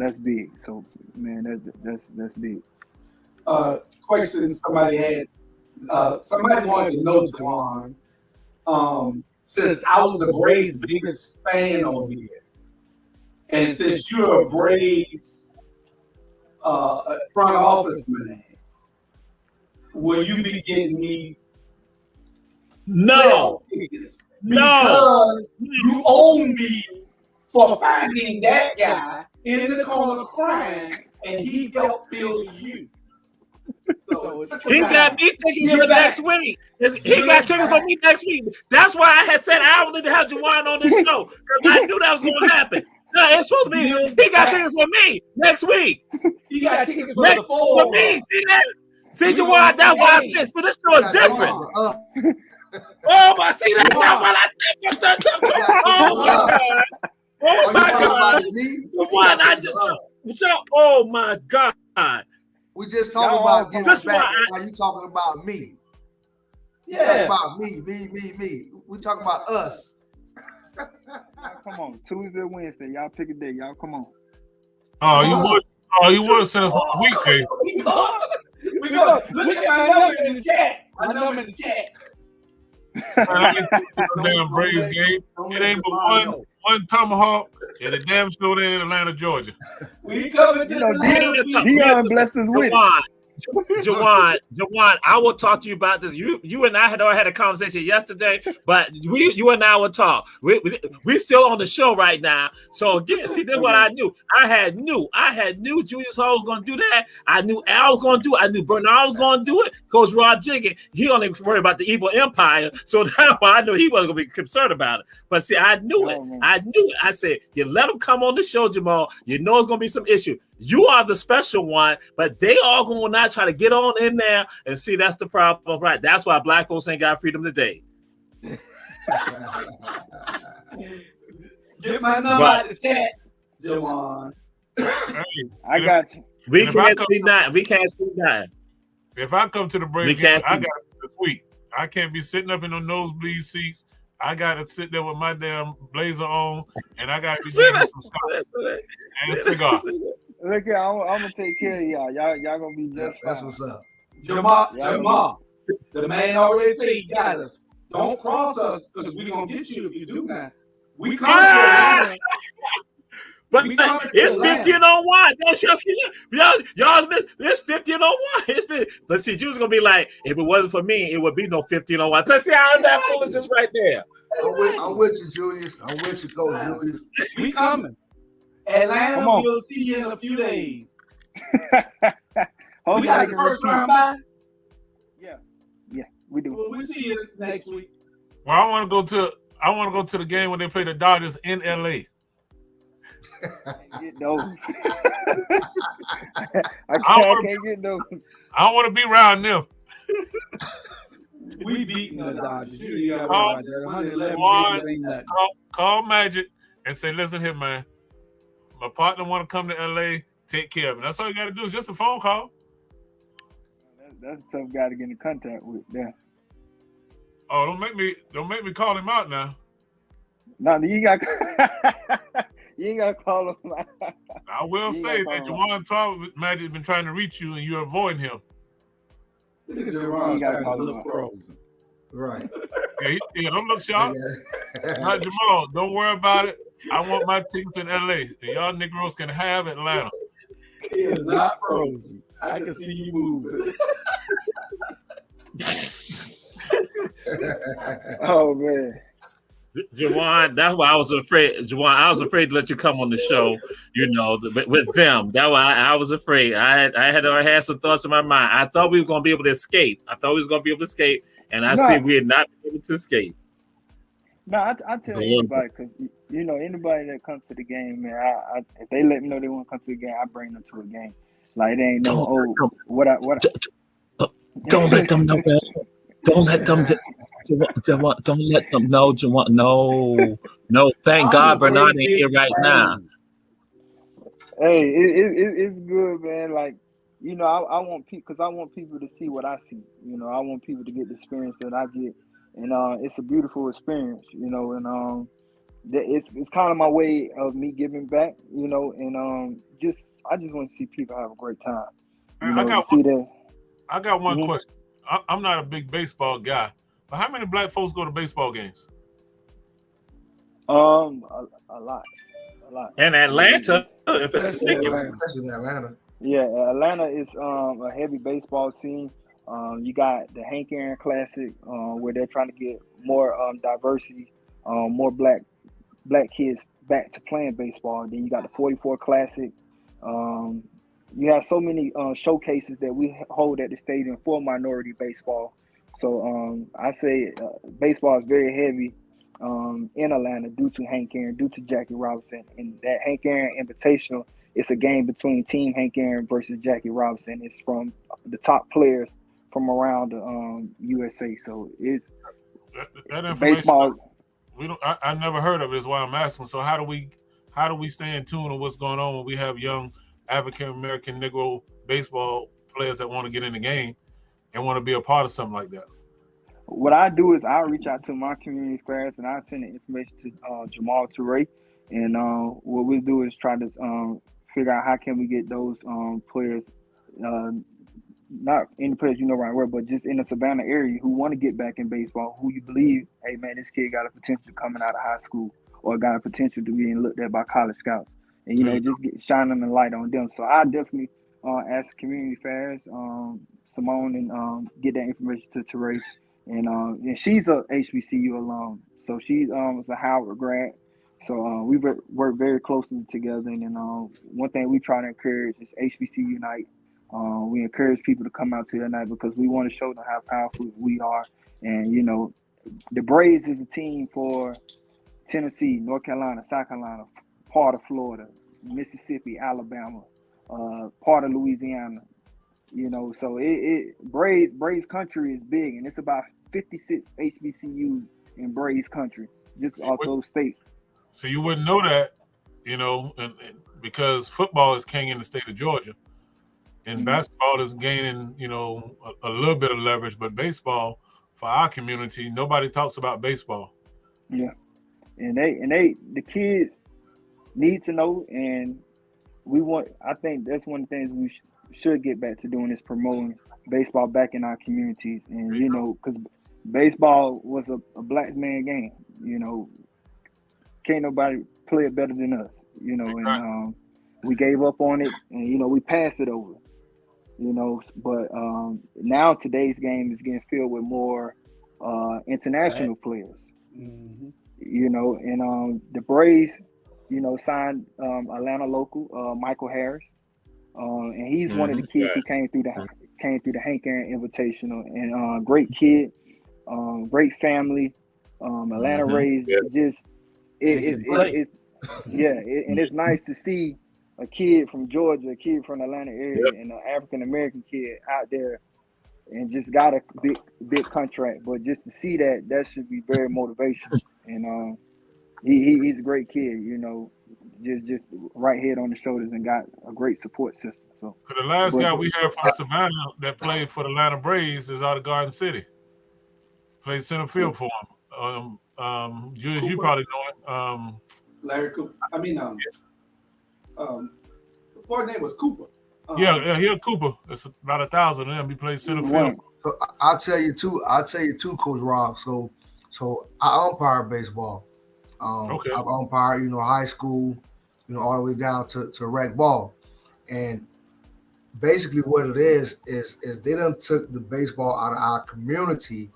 that's big. So man, that's big. Question somebody had. Somebody wanted to know, Juwan, since I was the Braves' biggest fan over here, and since you're a Braves front office man, will you be getting me? No. Because you owe me for finding that guy in the corner crying, and he helped build you. So he got me tickets for next week. He got tickets for me next week. That's why I had said I wanted to have Juwan on this show, because I knew that was going to happen. No, it's supposed to be. He got tickets for me next week. He got tickets for the four. For me. See that? See, Juwan, that's why I said. So this show is different. Oh my! See that? That's what I think. Oh my God! Oh my God! Juwan, oh my God! We just talking about getting back. Why you talking about me? You talking about me. We talking about us. Come on, Tuesday, Wednesday, y'all pick a day. Y'all come on. You would send us on a weekday. We go. Look at my number in the chat. My number in the chat. Damn Braves game. It ain't but one tomahawk and a damn show there in Atlanta, Georgia. We coming to Dion blessed us with it. Juwan, I will talk to you about this. You and I had already had a conversation yesterday, but you and I will talk. We still on the show right now. So again, see, this is what I knew. I had knew Julius Hall was going to do that. I knew Al was going to do it. I knew Bernard was going to do it. Coach Rod Jiggin, he only worried about the evil empire. So that's why I knew he wasn't going to be concerned about it. But see, I knew it. I said, you let him come on the show, Jamal. You know it's going to be some issue. You are the special one, but they all going to not try to get on in there and see that's the problem, right? That's why black folks ain't got freedom today. Get my number out the chat, Juwan. I got you. We can't see nothing. We can't see nothing. If I come to the Braves game, I got to be sweet. I can't be sitting up in the nosebleed seats. I got to sit there with my damn blazer on, and I got to be drinking some stuff and a cigar. Look here, I'm gonna take care of y'all. Y'all gonna be just That's fine. what's up. Jamal, the man already said he got us. Don't cross us, because we're gonna get you if you do that. We come to Atlanta. But it's 1501. Y'all miss this 1501. But see, you was gonna be like, if it wasn't for me, it would be no 1501. Let's see how that foolishness right there. I'm with you, Julius. I'm with you, Coach Julius. We coming. Atlanta, we'll see you in a few days. We got the first round bye? Yeah, we do. Well, we'll see you next week. Well, I want to go to the game when they play the Dodgers in LA. Get those. I can't get those. I don't want to be around them. We beating the Dodgers. Call Magic and say, listen here, man. My partner want to come to LA, take care of him. That's all you got to do is just a phone call. That's a tough guy to get in contact with. Yeah. Oh, don't make me call him out now. No, you ain't got to call him out. I will say that Juwan Talk Magic has been trying to reach you and you're avoiding him. Right. Yeah, don't look sharp. Not Jamal. Don't worry about it. I want my tickets in LA. And y'all Negroes can have Atlanta. He is not frozen. I can see you moving. Oh man. Juwan, that's why I was afraid. Juwan, I was afraid to let you come on the show, with them. That's why I was afraid. I had some thoughts in my mind. I thought we were going to be able to escape. And I see we're not able to escape. No, I tell anybody, because anybody that comes to the game, man, I if they let me know they want to come to the game, I bring them to a game. Like it ain't don't let them know that. Don't let them. Don't let them. No, no. Thank I'm God a Bernard crazy ain't here right now. fan. Hey, it's good, man. Like, you know, I want people because I want people to see what I see. You know, I want people to get the experience that I get, and it's a beautiful experience. You know, and it's kind of my way of me giving back. You know, and I just want to see people have a great time. You I know, to got see that. I got one Mhm. question. I'm not a big baseball guy, but how many black folks go to baseball games? A lot, a lot. And I mean, Atlanta, in Especially particular. Atlanta. Especially in Atlanta. yeah, Atlanta is a heavy baseball scene. You got the Hank Aaron Classic, where they're trying to get more diversity, more black kids back to playing baseball. Then you got the 44 Classic. Um, you have so many showcases that we hold at the stadium for minority baseball. So I say baseball is very heavy in Atlanta due to Hank Aaron, due to Jackie Robinson, and that Hank Aaron Invitational. It's a game between Team Hank Aaron versus Jackie Robinson. It's from the top players from around the USA. So it's That information baseball. we don't. I never heard of it. Is why I'm asking. So how do we stay in tune with what's going on when we have young African American Negro baseball players that want to get in the game and want to be a part of something like that? What I do is I reach out to my community fairs and I send the information to Jamal Toure, and what we do is try to figure out how can we get those players, not any players you know right where, but just in the Savannah area who want to get back in baseball, who you believe, hey man, this kid got a potential coming out of high school or got a potential to being looked at by college scouts, and you know just shining the light on them. So I definitely ask community fairs, Simone, and get that information to Teray. And she's a HBCU alum, so she was a Howard grad. So we work very closely together. And one thing we try to encourage is HBCU night. We encourage people to come out to that night because we want to show them how powerful we are. And you know, the Braves is a team for Tennessee, North Carolina, South Carolina, part of Florida, Mississippi, Alabama, part of Louisiana. You know, so Braves country is big, and it's about 56 HBCUs in Braves country, just off those states. So you wouldn't know that, you know, and because football is king in the state of Georgia, and basketball is gaining, you know, a little bit of leverage, but baseball for our community, nobody talks about baseball. Yeah, and the kids need to know, and I think that's one of the things we should get back to doing is promoting baseball back in our communities. And you know, because baseball was a black man game. You know, can't nobody play it better than us. You know, and we gave up on it, and you know we passed it over. You know, but now today's game is getting filled with more international players. Mm-hmm. You know, and the Braves, you know, signed Atlanta local Michael Harris, and he's one of the kids who came through the Hank Aaron Invitational, and great kid, great family, Atlanta raised. Just it's and it's nice to see a kid from Georgia, a kid from the Atlanta area, and an African American kid out there, and just got a big contract. But just to see that should be very motivational. And he's a great kid, you know, just right head on the shoulders and got a great support system. So the last guy we had from Savannah that played for the Atlanta Braves is out of Garden City. Played center field for him. Julius, you probably know it. Larry Cooper. I mean, the boy's name was Cooper. He'll Cooper. It's about 1,000 of them. He plays center field. So I'll tell you too, Coach Rob. So I umpire baseball. Okay. I've umpired, you know, high school, you know, all the way down to rec ball. And basically what it is they done took the baseball out of our community,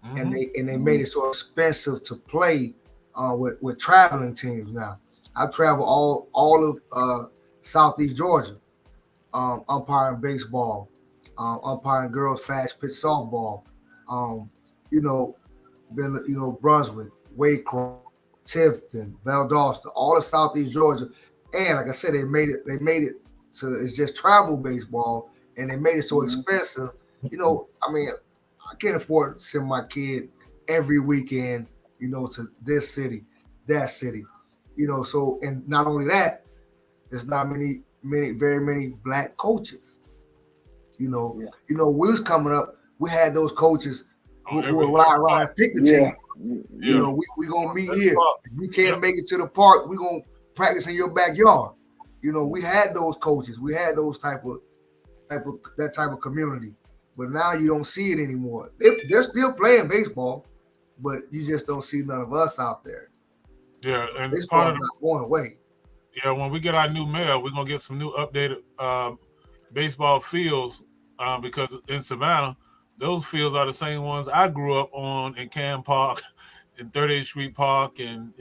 and they made it so expensive to play with traveling teams now. I travel all of Southeast Georgia, umpiring baseball, umpiring girls fast pitch softball, you know, Brunswick, Waycross, Tifton, Valdosta, all of Southeast Georgia. And like I said, they made it so it's just travel baseball, and they made it so expensive. You know, I mean, I can't afford to send my kid every weekend, to this city, that city, So, and not only that, there's not very many black coaches. We was coming up, we had those coaches who would ride around and pick the team. We gonna meet here. If we can't make it to the park, we gonna practice in your backyard. We had those coaches. We had those type of community. But now you don't see it anymore. They're still playing baseball, but you just don't see none of us out there. Yeah, and baseball is not going away. Yeah, when we get our new mayor, we're gonna get some new updated baseball fields because in Savannah, those fields are the same ones I grew up on in Cam Park, in 38th Street Park, and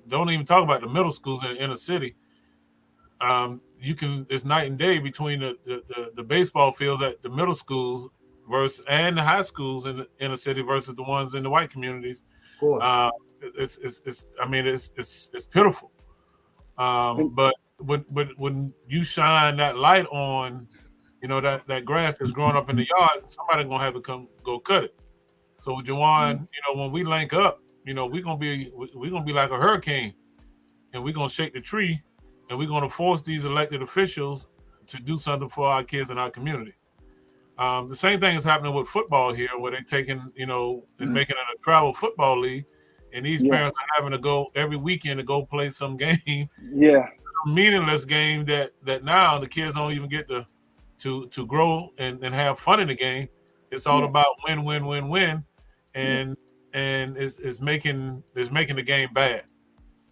don't even talk about the middle schools in the inner city. It's night and day between the baseball fields at the middle schools and the high schools in the inner city versus the ones in the white communities. Of course. It's pitiful. But when you shine that light on, that grass that's growing up in the yard, somebody gonna have to come go cut it. So Jawan, when we link up, we're gonna be like a hurricane, and we're gonna shake the tree, and we're gonna force these elected officials to do something for our kids in our community. The same thing is happening with football here, where they're taking, and making it a travel football league. And these parents are having to go every weekend to go play some game. Yeah. A meaningless game that now the kids don't even get to grow and have fun in the game. It's all about win. And it's making the game bad.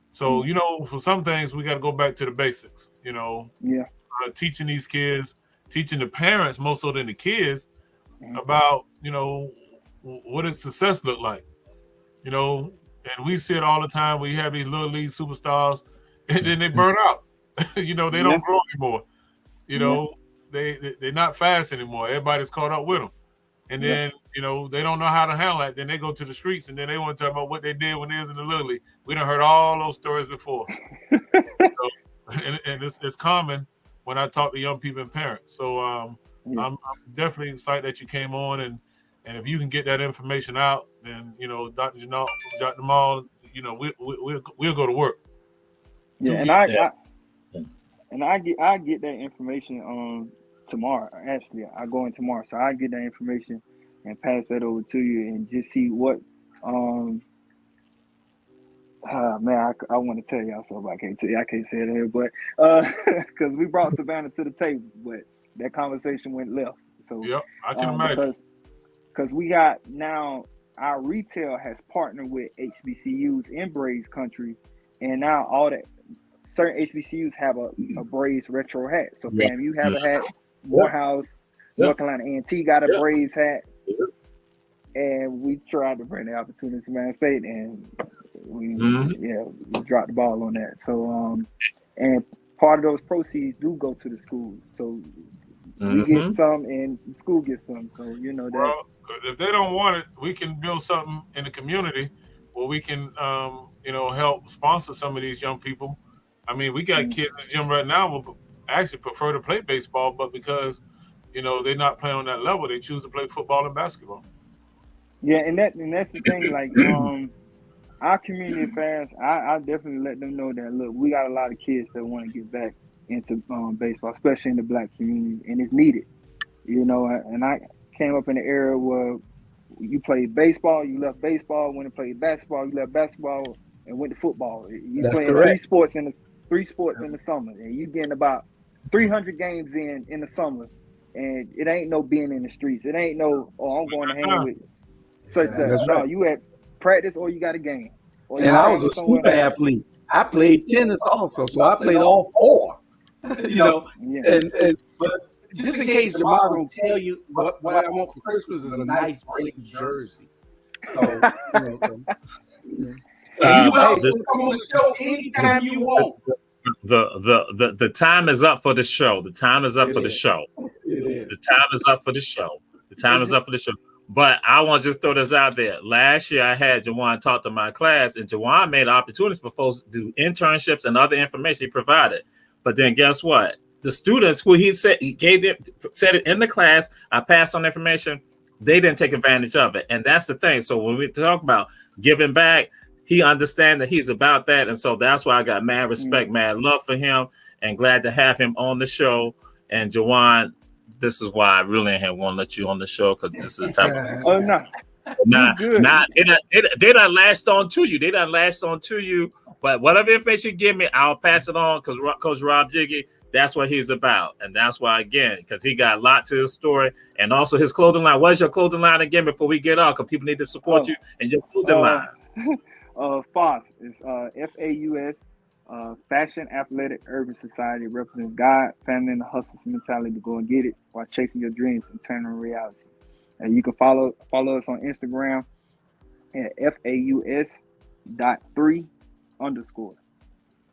So, for some things we got to go back to the basics, teaching these kids, teaching the parents more so than the kids about, what does success look like, And we see it all the time. We have these little league superstars, and then they burn out. They don't grow anymore. They're not fast anymore. Everybody's caught up with them, and then they don't know how to handle it. Then they go to the streets, and then they want to talk about what they did when they was in the little league. We done heard all those stories before, and it's common when I talk to young people and parents. So I'm definitely excited that you came on and if you can get that information out, then Dr. Jamal, we'll go to work. Yeah, and I get that information tomorrow. Actually, I go in tomorrow, so I get that information and pass that over to you and just see what. Man, I want to tell y'all something. I can't say it here, but because we brought Savannah to the table, but that conversation went left. So I can imagine. Because we got now our retail has partnered with HBCUs in Braves country, and now all that certain HBCUs have a Braves retro hat. So fam, you have a hat, Morehouse, North Carolina A&T got a Braves hat, and we tried to bring the opportunity to Man State, and we dropped the ball on that. So and part of those proceeds do go to the school. So we get some, and the school gets some. So that. Well, if they don't want it, we can build something in the community where we can, help sponsor some of these young people. I mean, we got kids in the gym right now who actually prefer to play baseball, but because, they're not playing on that level, they choose to play football and basketball. Yeah, and that's the thing. Like, our community fans, I definitely let them know that, look, we got a lot of kids that want to get back into baseball, especially in the black community, and it's needed. And I came up in an era where you played baseball, you left baseball, went and played basketball, you left basketball and went to football. You playing three sports in the summer, and you getting about 300 games in the summer, and it ain't no being in the streets. It ain't no, I'm going to hang with such. No, you at practice or you got a game. And I was a super athlete. I played tennis also, so I played all four. But just in case Jamal don't tell you what I want for Christmas is a nice Braves jersey. So, you welcome come on the show anytime you want. The time is up for the show. The time is up for the show. The time is up for the show. The time is up for the show. But I want to just throw this out there. Last year, I had Jawan talk to my class, and Jawan made opportunities for folks to do internships and other information he provided. But then guess what? The students who he said he gave them said it in the class, I passed on information. they didn't take advantage of it. And that's the thing. So when we talk about giving back, he understands that he's about that. And so that's why I got mad respect, mad love for him, and glad to have him on the show. And Jawan, this is why I really want to let you on the show, because this is the type of Oh no. they done latched on to you. They done latched on to you. But whatever information you give me, I'll pass it on, because Coach Rob Jiggy, that's what he's about. And that's why, again, because he got a lot to his story, and also his clothing line. What's your clothing line again before we get off? Because people need to support you and your clothing line. FAUS is FAUS, Fashion Athletic Urban Society. Represents God, family, and the hustler's mentality to go and get it while chasing your dreams and turning them reality. And you can follow us on Instagram at FAUS.3_.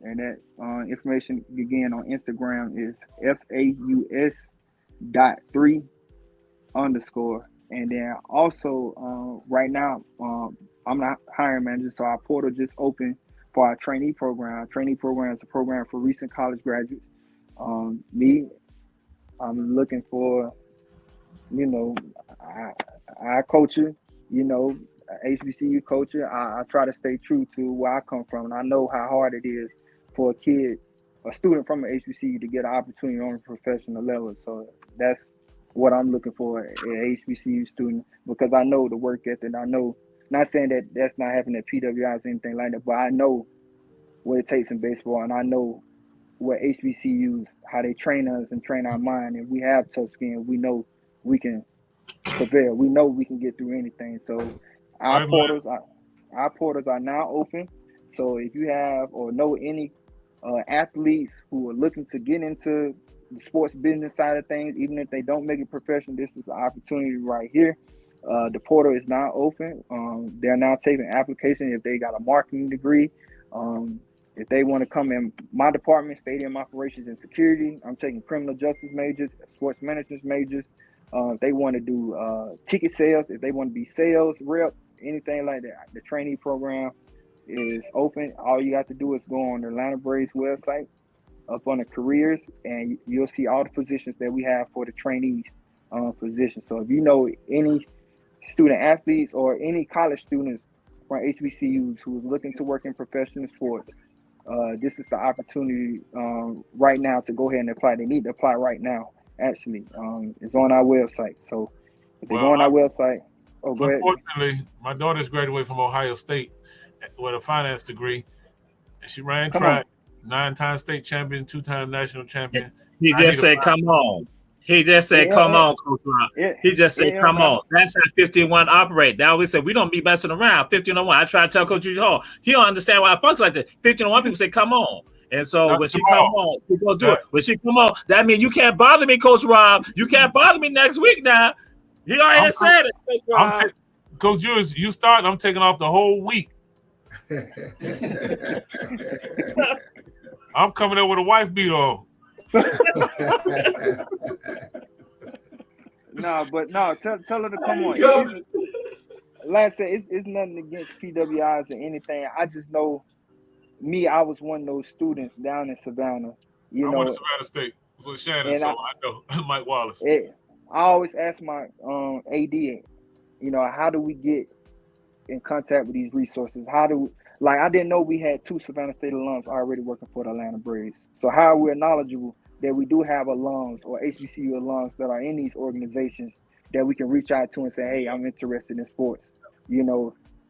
And that information again on Instagram is FAUS.3_. And then also right now, I'm not hiring manager, so our portal just opened for our trainee program. Our trainee program is a program for recent college graduates. I'm looking for, I coach you, HBCU coach. I try to stay true to where I come from, and I know how hard it is for a student from an HBCU to get an opportunity on a professional level. So that's what I'm looking for, an HBCU student, because I know the work ethic. I know, not saying that that's not happening at PWIs or anything like that, but I know what it takes in baseball, and I know what HBCUs, how they train us and train our mind, and we have tough skin. We know we can prevail. We know we can get through anything. So our portals are now open. So if you have or know any athletes who are looking to get into the sports business side of things, even if they don't make it professional, this is the opportunity right here. The portal is now open. They're now taking applications if they got a marketing degree. If they want to come in my department, stadium operations and security, I'm taking criminal justice majors, sports management majors. If they want to do ticket sales, if they want to be sales rep, anything like that, the trainee program is open. All you have to do is go on the Atlanta Braves website, up on the careers, and you'll see all the positions that we have for the trainees position. So if you know any student athletes or any college students from HBCUs who is looking to work in professional sports, this is the opportunity right now to go ahead and apply. They need to apply right now. Actually, it's on our website. So if they go on our website, go ahead. Unfortunately, my daughter's graduated from Ohio State with a finance degree. She ran track, 9-time state champion, 2-time national champion. He just said, "Come on." He just said, "Come on, Coach Rob." He just said, "Come on." That's how 51 operate. Now we said we don't be messing around. 1501. I try to tell Coach Hall. He don't understand why it functions like that. 1501 people say, "Come on." And so when she come on, we gonna do it. When she come on, that means you can't bother me, Coach Rob. You can't bother me next week now. He already said it, Coach Rob. Coach Jules, you start, I'm taking off the whole week. I'm coming up with a wife beater on. Tell her to come on. Like I said, it's nothing against PWIs or anything. I just know I was one of those students down in Savannah. I went to Savannah State with Shannon, so I know Mike Wallace. I always ask my AD, how do we get in contact with these resources? I didn't know we had 2 Savannah State alums already working for the Atlanta Braves. So how are we knowledgeable that we do have alums or HBCU alums that are in these organizations that we can reach out to and say, hey, I'm interested in sports,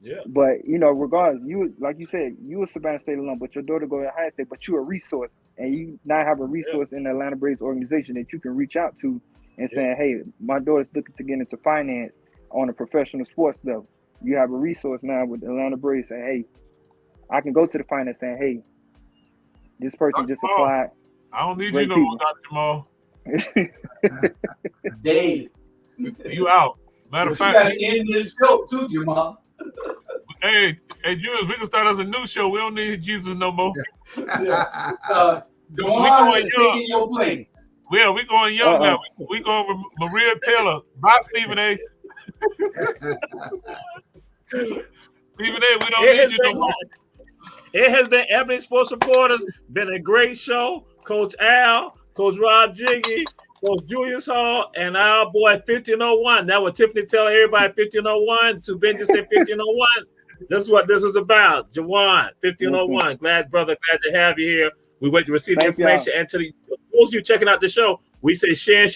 Yeah. But, regardless, you, like you said, you a Savannah State alum, but your daughter go to Ohio State, but you're a resource, and you now have a resource in the Atlanta Braves organization that you can reach out to and saying, hey, my daughter's looking to get into finance on a professional sports level. You have a resource now with the Atlanta Braves saying, hey, I can go to the finance saying, hey, this person just applied. I don't need you no more, Dr. Jamal. Dave. You out. Matter of fact, you gotta end this show too, Jamal. Hey, Jules, we can start us a new show. We don't need Jesus no more. Jamal is taking your place. Yeah, we going young now. We going with Maria Taylor. Bye, Stephen A. Stephen A, we don't need you no more. It has been Ebony Sports Reporters. Been a great show. Coach Al, Coach Rob Jiggy, Coach Julius Hall and our boy 1501. That what Tiffany tell everybody 1501. To Benji said 1501. This is what this is about. Jawan, 1501. Glad to have you here. We wait to receive the information. And to those of you checking out the show, we say share,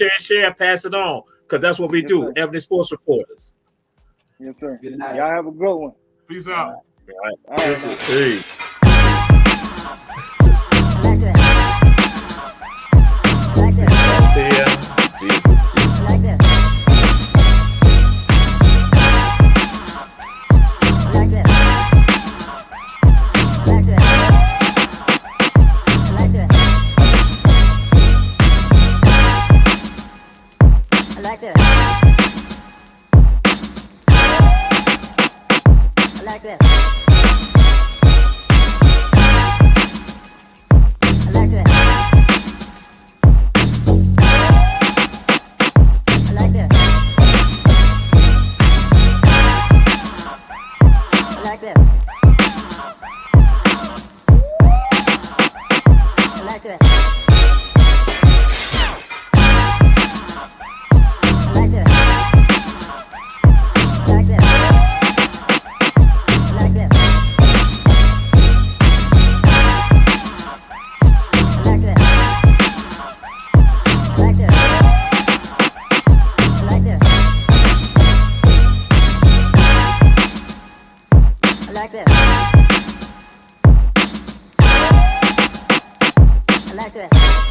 pass it on. Because that's what we do. Sir. Ebony Sports Reporters. Yes, sir. Good night. Y'all have a good one. Peace out. All right. All right, man. Peace. Like that. Like that. Jesus. Like that. Like that. Like that. Like that. I like that. I like that. I like that. I like that. I like that. I like that. I like that. I like that. I like that. I like that. I like that. I like that. I like that. I like that.